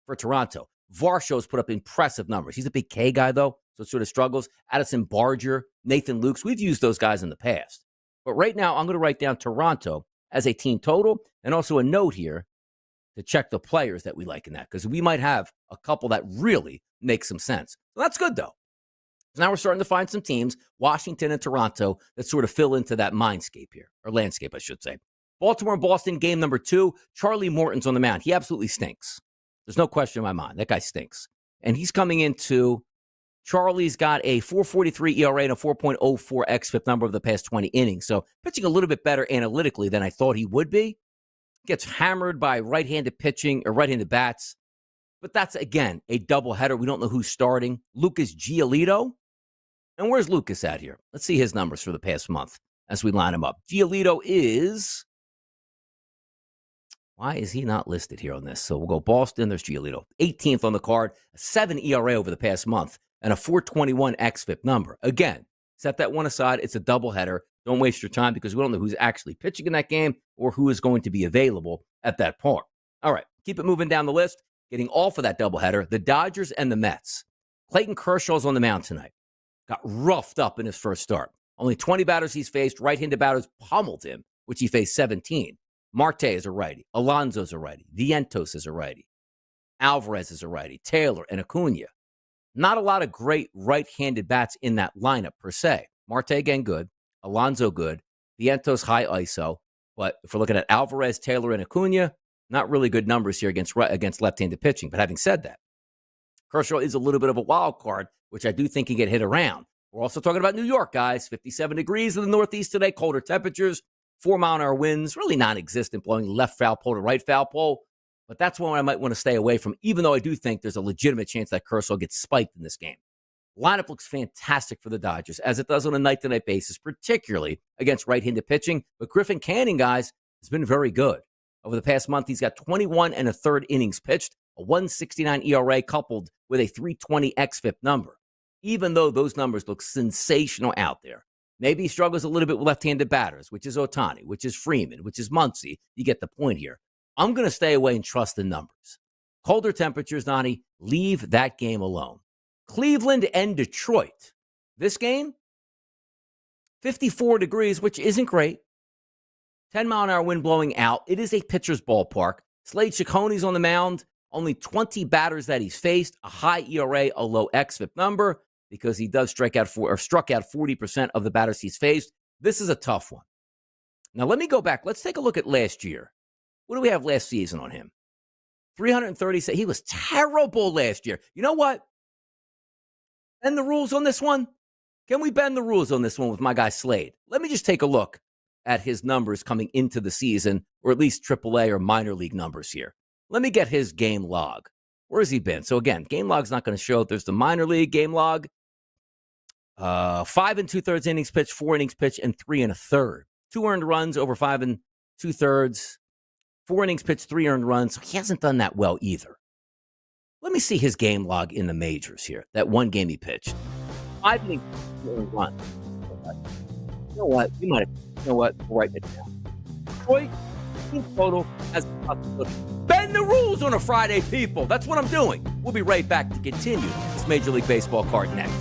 for Toronto. Varshaw's put up impressive numbers. He's a big K guy, though, so it sort of struggles. Addison Barger, Nathan Lukes, we've used those guys in the past. But right now, I'm going to write down Toronto as a team total and also a note here to check the players that we like in that, because we might have a couple that really make some sense. So that's good, though. So now we're starting to find some teams, Washington and Toronto, that sort of fill into that mindscape here, or landscape, I should say. Baltimore and Boston, game number 2. Charlie Morton's on the mound. He absolutely stinks. There's no question in my mind. That guy stinks. And he's coming into, Charlie's got a 4.43 ERA and a 4.04 xFIP number over the past 20 innings. So pitching a little bit better analytically than I thought he would be. Gets hammered by right-handed pitching or right-handed bats. But that's, again, a doubleheader. We don't know who's starting. Lucas Giolito. And where's Lucas at here? Let's see his numbers for the past month as we line him up. Giolito is... Why is he not listed here on this? So we'll go Boston. There's Giolito. 18th on the card. A 7 ERA over the past month. And a 4.21 xFIP number. Again, set that one aside. It's a doubleheader. Don't waste your time because we don't know who's actually pitching in that game or who is going to be available at that point. All right, keep it moving down the list. Getting off of that doubleheader, the Dodgers and the Mets. Clayton Kershaw's on the mound tonight. Got roughed up in his first start. Only 20 batters he's faced. Right-handed batters pummeled him, which he faced 17. Marte is a righty. Alonso's a righty. Vientos is a righty. Alvarez is a righty. Taylor and Acuna. Not a lot of great right-handed bats in that lineup per se. Marte, again, good. Alonso, good. Vientos, high ISO. But if we're looking at Alvarez, Taylor, and Acuna, not really good numbers here against left-handed pitching. But having said that, Kershaw is a little bit of a wild card, which I do think can get hit around. We're also talking about New York, guys. 57 degrees in the Northeast today, colder temperatures, 4-mile-an-hour winds, really non-existent, blowing left foul pole to right foul pole. But that's one I might want to stay away from, even though I do think there's a legitimate chance that Kershaw gets spiked in this game. Lineup looks fantastic for the Dodgers, as it does on a night-to-night basis, particularly against right-handed pitching. But Griffin Canning, guys, has been very good. Over the past month, he's got 21 and a third innings pitched, a 1.69 ERA coupled with a 3.20 xFIP number. Even though those numbers look sensational out there. Maybe he struggles a little bit with left-handed batters, which is Ohtani, which is Freeman, which is Muncy. You get the point here. I'm going to stay away and trust the numbers. Colder temperatures, Donnie, leave that game alone. Cleveland and Detroit. This game, 54 degrees, which isn't great. 10-mile-an-hour wind blowing out. It is a pitcher's ballpark. Slade Chaconi's on the mound. Only 20 batters that he's faced. A high ERA, a low xFIP number, because he does struck out 40% of the batters he's faced. This is a tough one. Now, let me go back. Let's take a look at last year. What do we have last season on him? 330. He was terrible last year. You know what? Bend the rules on this one? Can we bend the rules on this one with my guy Slade? Let me just take a look at his numbers coming into the season, or at least AAA or minor league numbers here. Let me get his game log. Where has he been? So again, game log's not going to show. There's the minor league game log. 5 2/3 innings pitched, 4 innings pitched, and 3 1/3. 2 earned runs over 5 2/3. 4 innings pitched, 3 earned runs. So he hasn't done that well either. Let me see his game log in the majors here. That one game he pitched. 5 innings, 4 earned runs. You know what? You know what? We'll write it down. Detroit, team total has a possibility. Bend the rules on a Friday, people. That's what I'm doing. We'll be right back to continue this Major League Baseball card next.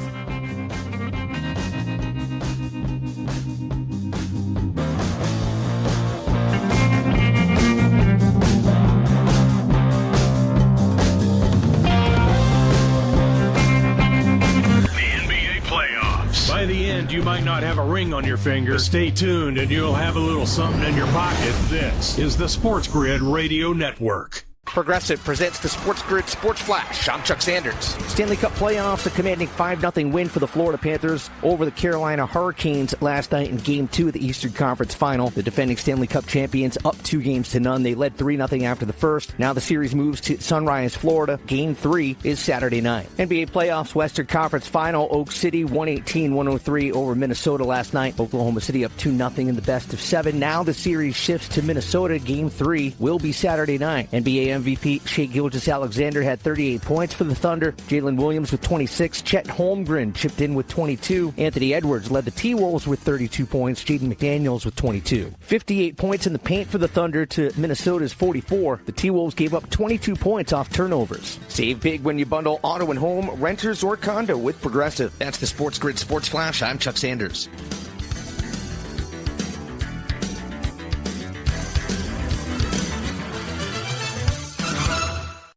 By the end, you might not have a ring on your finger. Stay tuned and you'll have a little something in your pocket. This is the Sports Grid Radio Network. Progressive presents the Sports Grid Sports Flash. I'm Chuck Sanders. Stanley Cup playoffs, a commanding 5-0 win for the Florida Panthers over the Carolina Hurricanes last night in Game 2 of the Eastern Conference Final. The defending Stanley Cup champions up 2-0. They led 3-0 after the first. Now the series moves to Sunrise, Florida. Game 3 is Saturday night. NBA playoffs, Western Conference Final. Oak City 118-103 over Minnesota last night. Oklahoma City up 2-0 in the best of 7. Now the series shifts to Minnesota. Game 3 will be Saturday night. NBA MVP Shai Gilgeous-Alexander had 38 points for the Thunder. Jalen Williams with 26. Chet Holmgren chipped in with 22. Anthony Edwards led the T-Wolves with 32 points. Jaden McDaniels with 22. 58 points in the paint for the Thunder to Minnesota's 44. The T-Wolves gave up 22 points off turnovers. Save big when you bundle auto and home, renters, or condo with Progressive. That's the Sports Grid Sports Flash. I'm Chuck Sanders.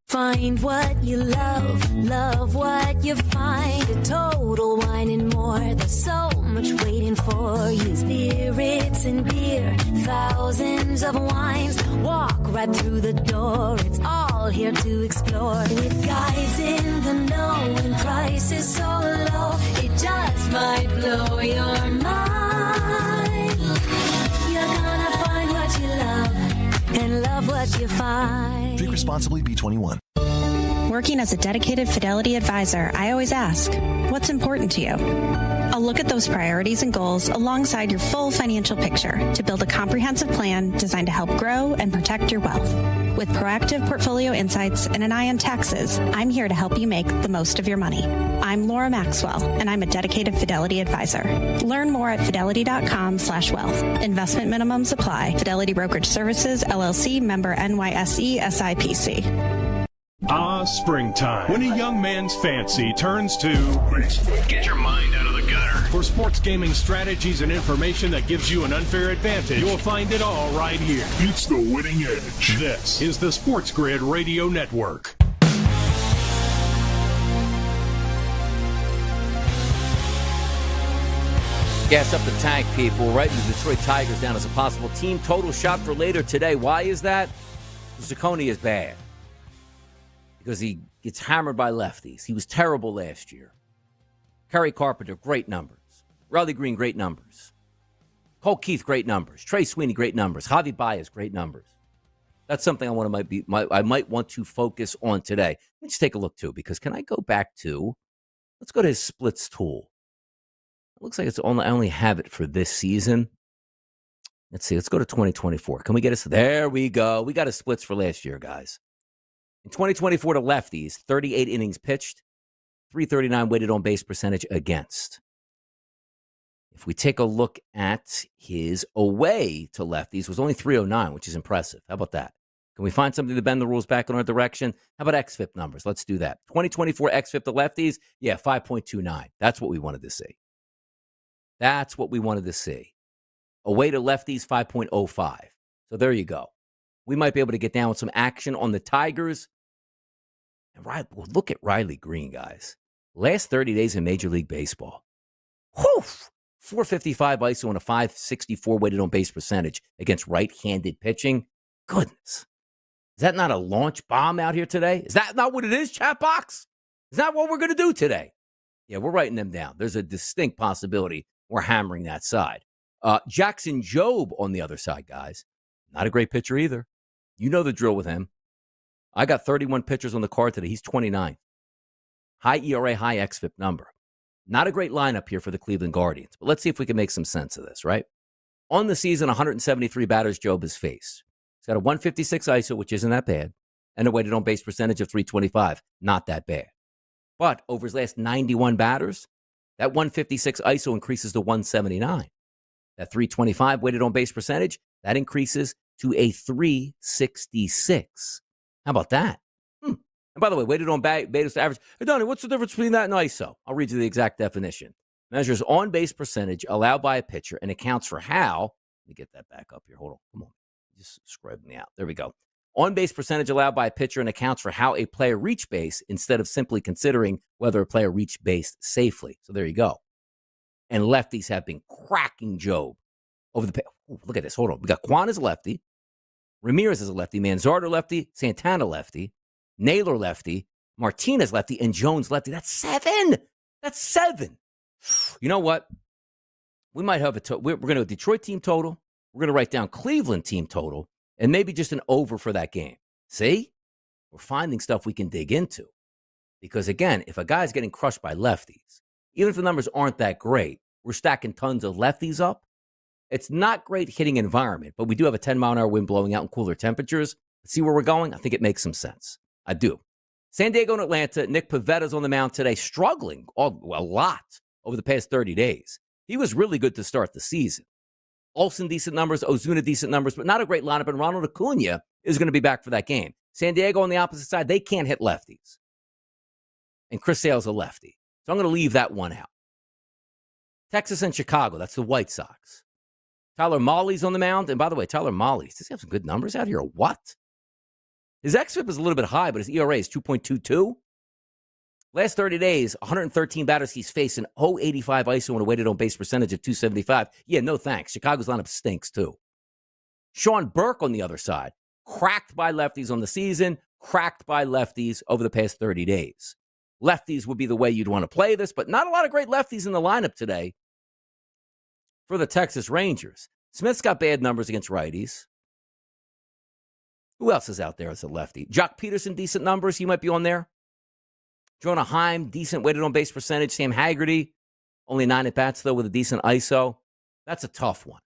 Find what you love what you find. A Total Wine and More. There's so much waiting for you. Spirits and beer, thousands of wines. Walk right through the door. It's all here to explore. With guides in the know and prices so low, it just might blow your mind. You're gonna find what you love and love what you find. Drink responsibly, B21. Working as a dedicated Fidelity advisor, I always ask, what's important to you? I'll look at those priorities and goals alongside your full financial picture to build a comprehensive plan designed to help grow and protect your wealth. With proactive portfolio insights and an eye on taxes, I'm here to help you make the most of your money. I'm Laura Maxwell, and I'm a dedicated Fidelity advisor. Learn more at fidelity.com/wealth. Investment minimums apply. Fidelity Brokerage Services, LLC, member NYSE, SIPC. Springtime. When a young man's fancy turns to Get your mind out of the gutter. For sports gaming strategies and information that gives you an unfair advantage, you'll find it all right here. It's the winning edge. This is the Sports Grid Radio Network. Gas up the tank, people. Right, the Detroit Tigers down as a possible team total shot for later today. Why is that? Zacconi is bad. Because he gets hammered by lefties. He was terrible last year. Kerry Carpenter, great numbers. Riley Green, great numbers. Cole Keith, great numbers. Trey Sweeney, great numbers. Javi Baez, great numbers. That's something I might want to focus on today. Let's take a look, too, because can I go back to, let's go to his splits tool. It looks like I only have it for this season. Let's see. Let's go to 2024. Can we get us? There we go. We got his splits for last year, guys. In 2024, to lefties, 38 innings pitched, 339 weighted on base percentage against. If we take a look at his away to lefties, was only 309, which is impressive. How about that? Can we find something to bend the rules back in our direction? How about XFIP numbers? Let's do that. 2024 XFIP to lefties, 5.29. That's what we wanted to see. That's what we wanted to see. Away to lefties, 5.05. So there you go. We might be able to get down with some action on the Tigers. And look at Riley Green, guys. Last 30 days in Major League Baseball. Whew! 455 ISO and a 564 weighted on base percentage against right-handed pitching. Goodness. Is that not a launch bomb out here today? Is that not what it is, chat box? Is that what we're going to do today? Yeah, we're writing them down. There's a distinct possibility we're hammering that side. Jackson Jobe on the other side, guys. Not a great pitcher either. You know the drill with him. I got 31 pitchers on the card today. He's 29. High ERA, high XFIP number. Not a great lineup here for the Cleveland Guardians, but let's see if we can make some sense of this, right? On the season, 173 batters Jobe has faced. He's got a 156 ISO, which isn't that bad, and a weighted on base percentage of 325. Not that bad. But over his last 91 batters, that 156 ISO increases to 179. That 325 weighted on base percentage, that increases to a 366. How about that? And by the way, weighted on base average. Hey, Donnie, what's the difference between that and ISO? I'll read you the exact definition. Measures on-base percentage allowed by a pitcher and accounts for how. Let me get that back up here. Hold on. Come on. Just scrub me out. There we go. On-base percentage allowed by a pitcher and accounts for how a player reached base instead of simply considering whether a player reached base safely. So there you go. And lefties have been cracking Jobe over the look at this. Hold on. We got Quan as a lefty. Ramirez as a lefty. Manzardo lefty. Santana lefty. Naylor lefty. Martinez lefty. And Jones lefty. That's 7. That's 7. You know what? We might have we're going to a Detroit team total. We're going to write down Cleveland team total and maybe just an over for that game. See? We're finding stuff we can dig into. Because, again, if a guy's getting crushed by lefties, even if the numbers aren't that great, we're stacking tons of lefties up. It's not great hitting environment, but we do have a 10-mile-an-hour wind blowing out in cooler temperatures. See where we're going? I think it makes some sense. I do. San Diego and Atlanta, Nick Pavetta's on the mound today, struggling a lot over the past 30 days. He was really good to start the season. Olsen, decent numbers. Ozuna, decent numbers, but not a great lineup. And Ronald Acuna is going to be back for that game. San Diego on the opposite side, they can't hit lefties. And Chris Sale's a lefty. So I'm going to leave that one out. Texas and Chicago, that's the White Sox. Tyler Mahle's on the mound. And by the way, Tyler Mahle, does he have some good numbers out here or what? His XFIP is a little bit high, but his ERA is 2.22. Last 30 days, 113 batters he's faced, an 0.85 ISO and a weighted on base percentage of 275. Yeah, no thanks. Chicago's lineup stinks too. Sean Burke on the other side, cracked by lefties on the season, cracked by lefties over the past 30 days. Lefties would be the way you'd want to play this, but not a lot of great lefties in the lineup today for the Texas Rangers. Smith's got bad numbers against righties. Who else is out there as a lefty? Jock Peterson, decent numbers. He might be on there. Jonah Heim, decent weighted on base percentage. Sam Haggerty, only 9 at-bats, though, with a decent ISO. That's a tough one.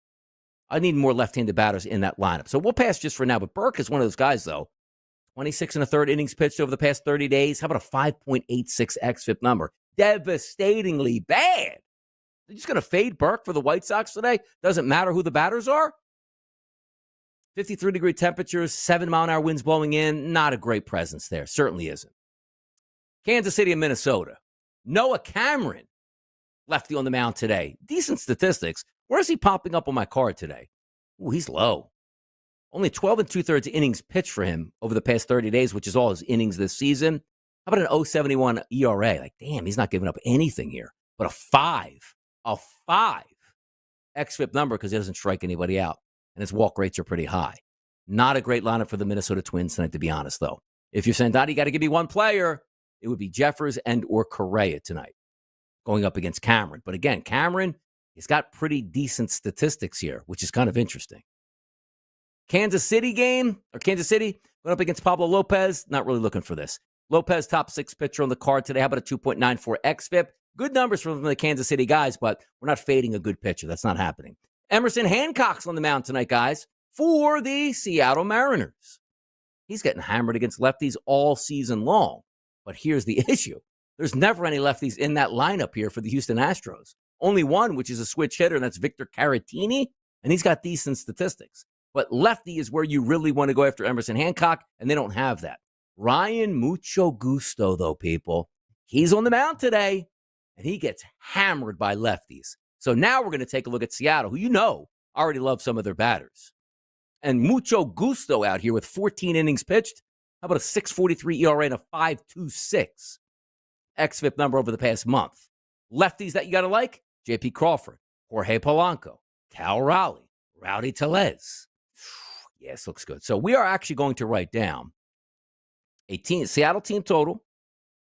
I need more left-handed batters in that lineup. So we'll pass just for now. But Burke is one of those guys, though. 26 and a third innings pitched over the past 30 days. How about a 5.86 XFIP number? Devastatingly bad. They're just going to fade Burke for the White Sox today? Doesn't matter who the batters are? 53-degree temperatures, 7-mile-an-hour winds blowing in. Not a great presence there. Certainly isn't. Kansas City and Minnesota. Noah Cameron, lefty on the mound today. Decent statistics. Where is he popping up on my card today? Ooh, he's low. Only 12 and 2/3 innings pitched for him over the past 30 days, which is all his innings this season. How about an 0.71 ERA? Like, damn, he's not giving up anything here. But a 5 XFIP number because he doesn't strike anybody out. And his walk rates are pretty high. Not a great lineup for the Minnesota Twins tonight, to be honest, though. If you're saying, Donnie, you got to give me one player, it would be Jeffers and or Correa tonight going up against Cameron. But again, Cameron, he's got pretty decent statistics here, which is kind of interesting. Kansas City going up against Pablo Lopez. Not really looking for this. Lopez, top 6 pitcher on the card today. How about a 2.94 xFIP? Good numbers from the Kansas City guys, but we're not fading a good pitcher. That's not happening. Emerson Hancock's on the mound tonight, guys, for the Seattle Mariners. He's getting hammered against lefties all season long. But here's the issue. There's never any lefties in that lineup here for the Houston Astros. Only one, which is a switch hitter, and that's Victor Caratini, and he's got decent statistics. But lefty is where you really want to go after Emerson Hancock, and they don't have that. Ryan Mucho Gusto, though, people. He's on the mound today, and he gets hammered by lefties. So now we're going to take a look at Seattle, who you know already love some of their batters. And Mucho Gusto out here with 14 innings pitched. How about a 6.43 ERA and a 5.26 xFIP number over the past month? Lefties that you got to like? J.P. Crawford, Jorge Polanco, Cal Raleigh, Rowdy Tellez. Yes, looks good. So we are actually going to write down a Seattle team total.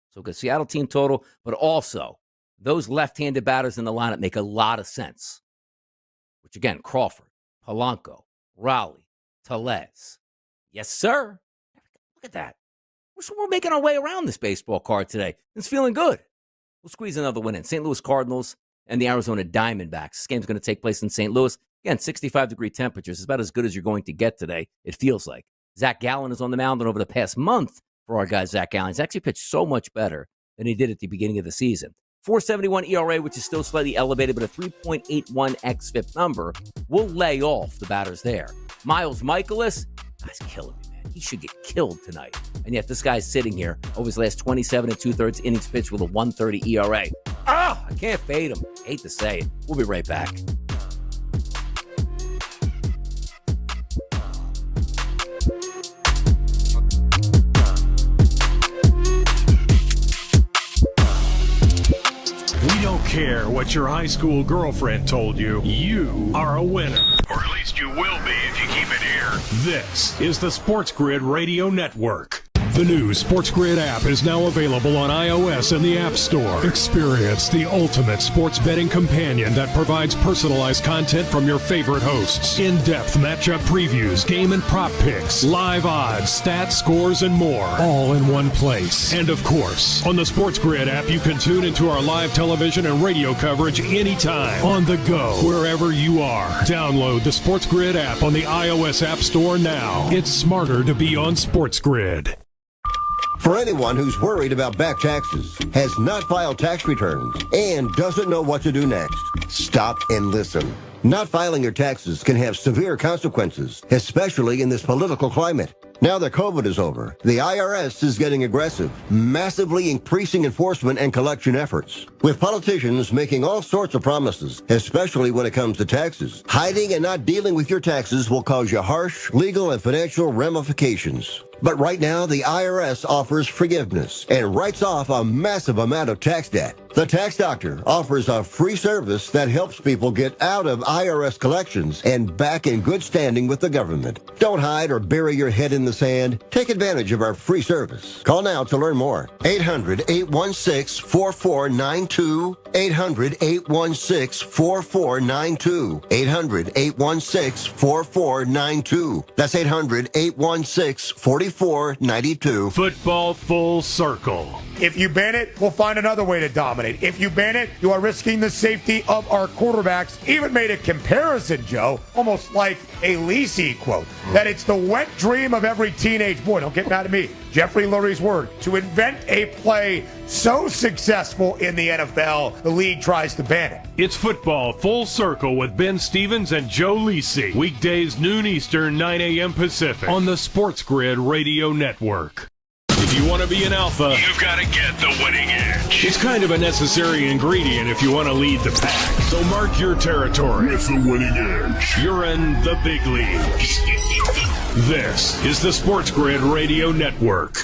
So good Seattle team total, but also those left-handed batters in the lineup make a lot of sense. Which again, Crawford, Polanco, Raleigh, Tellez. Yes, sir. Look at that. We're making our way around this baseball card today. It's feeling good. We'll squeeze another one in. St. Louis Cardinals and the Arizona Diamondbacks. This game's going to take place in St. Louis. Again, 65-degree temperatures. It's about as good as you're going to get today, it feels like. Zach Gallen is on the mound, and over the past month for our guy, Zach Gallen, he's actually pitched so much better than he did at the beginning of the season. 4.71 ERA, which is still slightly elevated, but a 3.81 xFIP number will lay off the batters there. Miles Michaelis, guy's killing me, man. He should get killed tonight. And yet this guy's sitting here over his last 27 2/3 innings pitched with a 1.30 ERA. I can't fade him. I hate to say it. We'll be right back. We don't care what your high school girlfriend told you. You are a winner. Or at least you will be if you keep it here. This is the Sports Grid Radio Network. The new Sports Grid app is now available on iOS and the App Store. Experience the ultimate sports betting companion that provides personalized content from your favorite hosts. In-depth matchup previews, game and prop picks, live odds, stats, scores, and more. All in one place. And of course, on the Sports Grid app, you can tune into our live television and radio coverage anytime. On the go, wherever you are. Download the Sports Grid app on the iOS App Store now. It's smarter to be on Sports Grid. For anyone who's worried about back taxes, has not filed tax returns, and doesn't know what to do next, stop and listen. Not filing your taxes can have severe consequences, especially in this political climate. Now that COVID is over, the IRS is getting aggressive, massively increasing enforcement and collection efforts. With politicians making all sorts of promises, especially when it comes to taxes, hiding and not dealing with your taxes will cause you harsh legal and financial ramifications. But right now, the IRS offers forgiveness and writes off a massive amount of tax debt. The Tax Doctor offers a free service that helps people get out of IRS collections and back in good standing with the government. Don't hide or bury your head in the sand. Take advantage of our free service. Call now to learn more. 800-816-4492. 800-816-4492. 800-816-4492. That's 800-816-4492. Football full circle. If you ban it, we'll find another way to dominate. If you ban it, you are risking the safety of our quarterbacks. Even made a comparison, Joe, almost like a Lisi quote, that it's the wet dream of every teenage boy. Don't get mad at me. Jeffrey Lurie's word. To invent a play so successful in the NFL, the league tries to ban it. It's Football Full Circle with Ben Stevens and Joe Lisi. Weekdays, noon Eastern, 9 a.m. Pacific on the Sports Grid Radio Network. If you want to be an alpha, you've got to get the winning edge. It's kind of a necessary ingredient if you want to lead the pack. So mark your territory with the winning edge. You're in the big leagues. This is the Sports Grid Radio Network.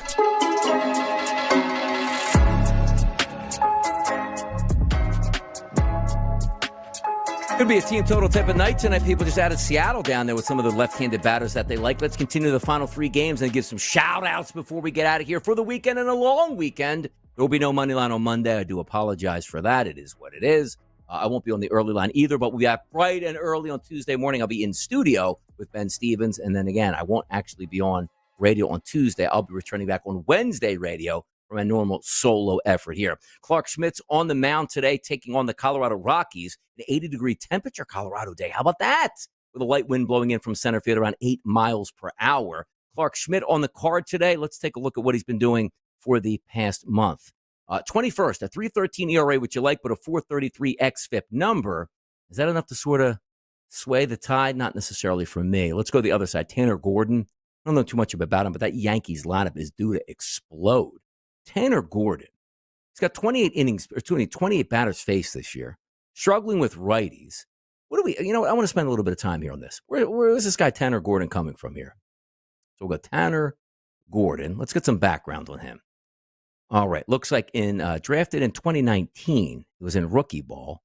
Could be a team total type of night tonight. People just added Seattle down there with some of the left-handed batters that they like. Let's continue the final three games and give some shout-outs before we get out of here for the weekend and a long weekend. There will be no Moneyline on Monday. I do apologize for that. It is what it is. I won't be on the early line either, but we'll be back bright and early on Tuesday morning. I'll be in studio with Ben Stevens. And then again, I won't actually be on radio on Tuesday. I'll be returning back on Wednesday radio for my normal solo effort here. Clark Schmidt's on the mound today, taking on the Colorado Rockies. An 80-degree temperature Colorado day. How about that? With a light wind blowing in from center field around 8 miles per hour. Clark Schmidt on the card today. Let's take a look at what he's been doing for the past month. 21st, a 3.13 ERA, which you like, but a 4.33 xFIP number. Is that enough to sort of sway the tide? Not necessarily for me. Let's go to the other side. Tanner Gordon. I don't know too much about him, but that Yankees lineup is due to explode. Tanner Gordon. He's got 28 innings, or 28 batters faced this year. Struggling with righties. I want to spend a little bit of time here on this. Where is this guy Tanner Gordon coming from here? So we'll go Tanner Gordon. Let's get some background on him. All right. Looks like drafted in 2019. He was in rookie ball.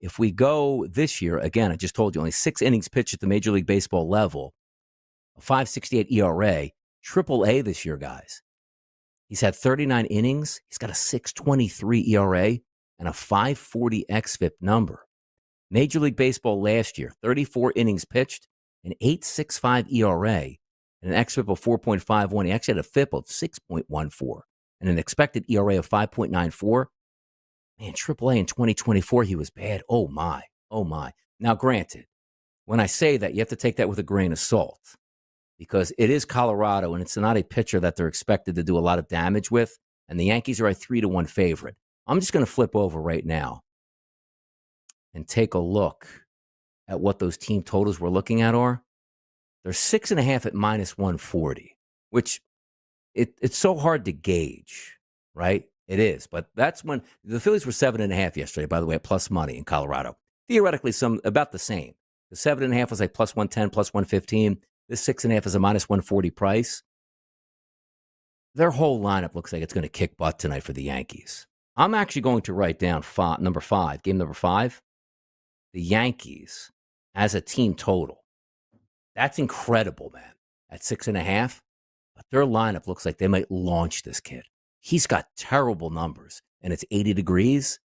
If we go this year, again, I just told you, only 6 innings pitched at the Major League Baseball level. A 5.68 ERA. AAA this year, guys. He's had 39 innings. He's got a 6.23 ERA and a 5.40 xFIP number. Major League Baseball last year, 34 innings pitched, an 8.65 ERA, and an xFIP of 4.51. He actually had a FIP of 6.14 and an expected ERA of 5.94. Man, AAA in 2024, he was bad. Oh, my. Now, granted, when I say that, you have to take that with a grain of salt because it is Colorado, and it's not a pitcher that they're expected to do a lot of damage with, and the Yankees are a 3-1 favorite. I'm just going to flip over right now and take a look at what those team totals we're looking at are. They're 6.5 at minus 140, which it's so hard to gauge, right? It is, but that's when the Phillies were 7.5 yesterday, by the way, at plus money in Colorado. Theoretically, some about the same. The 7.5 was like plus 110, plus 115. This 6.5 is a minus 140 price. Their whole lineup looks like it's going to kick butt tonight for the Yankees. I'm actually going to write down game number 5, the Yankees as a team total. That's incredible, man. At 6.5, but their lineup looks like they might launch this kid. He's got terrible numbers, and it's 80 degrees.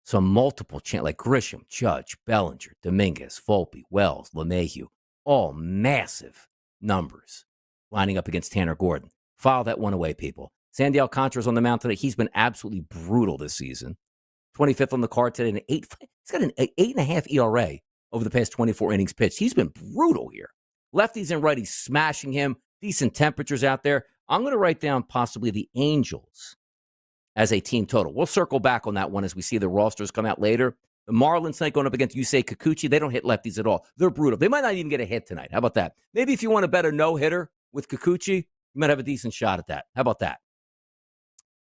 So multiple like Grisham, Judge, Bellinger, Dominguez, Volpe, Wells, LeMahieu, all massive numbers lining up against Tanner Gordon. File that one away, people. Sandy Alcantara's on the mound today. He's been absolutely brutal this season. 25th on the card today. He's got an 8.5 ERA over the past 24 innings pitched. He's been brutal here. Lefties and righties smashing him. Decent temperatures out there. I'm going to write down possibly the Angels as a team total. We'll circle back on that one as we see the rosters come out later. The Marlins tonight going up against Yusei Kikuchi. They don't hit lefties at all. They're brutal. They might not even get a hit tonight. How about that? Maybe if you want to bet a no-hitter with Kikuchi, you might have a decent shot at that. How about that?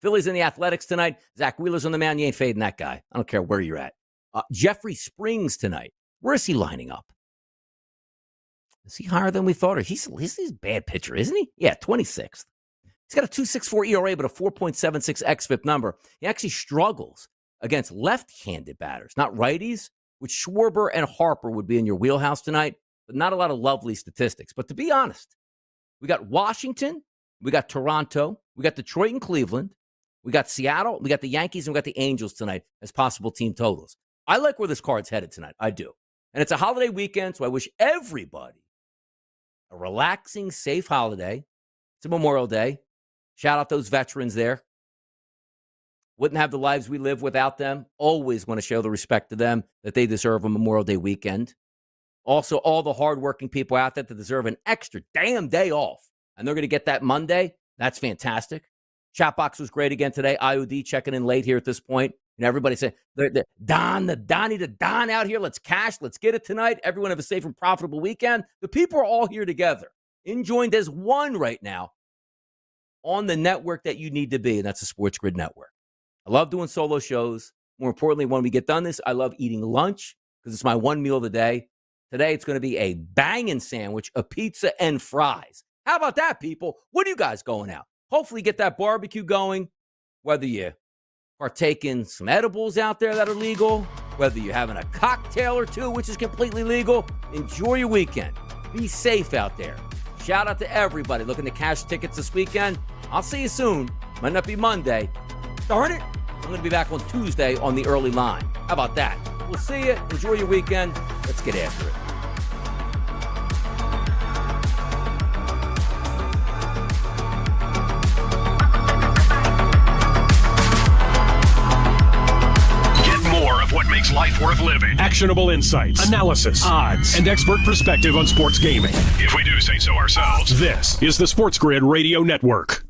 Phillies in the Athletics tonight. Zach Wheeler's on the mound. You ain't fading that guy. I don't care where you're at. Jeffrey Springs tonight. Where is he lining up? Is he higher than we thought? Or he's a bad pitcher, isn't he? Yeah, 26th. He's got a 2.64 ERA, but a 4.76 xFIP number. He actually struggles against left-handed batters, not righties, which Schwarber and Harper would be in your wheelhouse tonight, but not a lot of lovely statistics. But to be honest, we got Washington, we got Toronto, we got Detroit and Cleveland, we got Seattle, we got the Yankees, and we got the Angels tonight as possible team totals. I like where this card's headed tonight. I do. And it's a holiday weekend, so I wish everybody a relaxing, safe holiday. It's a Memorial Day. Shout out those veterans there. Wouldn't have the lives we live without them. Always want to show the respect to them that they deserve a Memorial Day weekend. Also, all the hardworking people out there that deserve an extra damn day off. And they're going to get that Monday. That's fantastic. Chat box was great again today. IOD checking in late here at this point. And everybody saying, the Don out here. Let's cash. Let's get it tonight. Everyone have a safe and profitable weekend. The people are all here together, joined as one right now on the network that you need to be, and that's the Sports Grid Network. I love doing solo shows. More importantly, when we get done this, I love eating lunch because it's my one meal of the day. Today, it's going to be a banging sandwich, a pizza, and fries. How about that, people? What are you guys going out? Hopefully get that barbecue going, whether you partake in some edibles out there that are legal, whether you're having a cocktail or two, which is completely legal. Enjoy your weekend. Be safe out there. Shout out to everybody looking to cash tickets this weekend. I'll see you soon. Might not be Monday. Darn it. I'm going to be back on Tuesday on the early line. How about that? We'll see you. Enjoy your weekend. Let's get after it. worth living. Actionable insights, analysis, odds, and expert perspective on sports gaming. If we do say so ourselves. This is the Sports Grid Radio Network.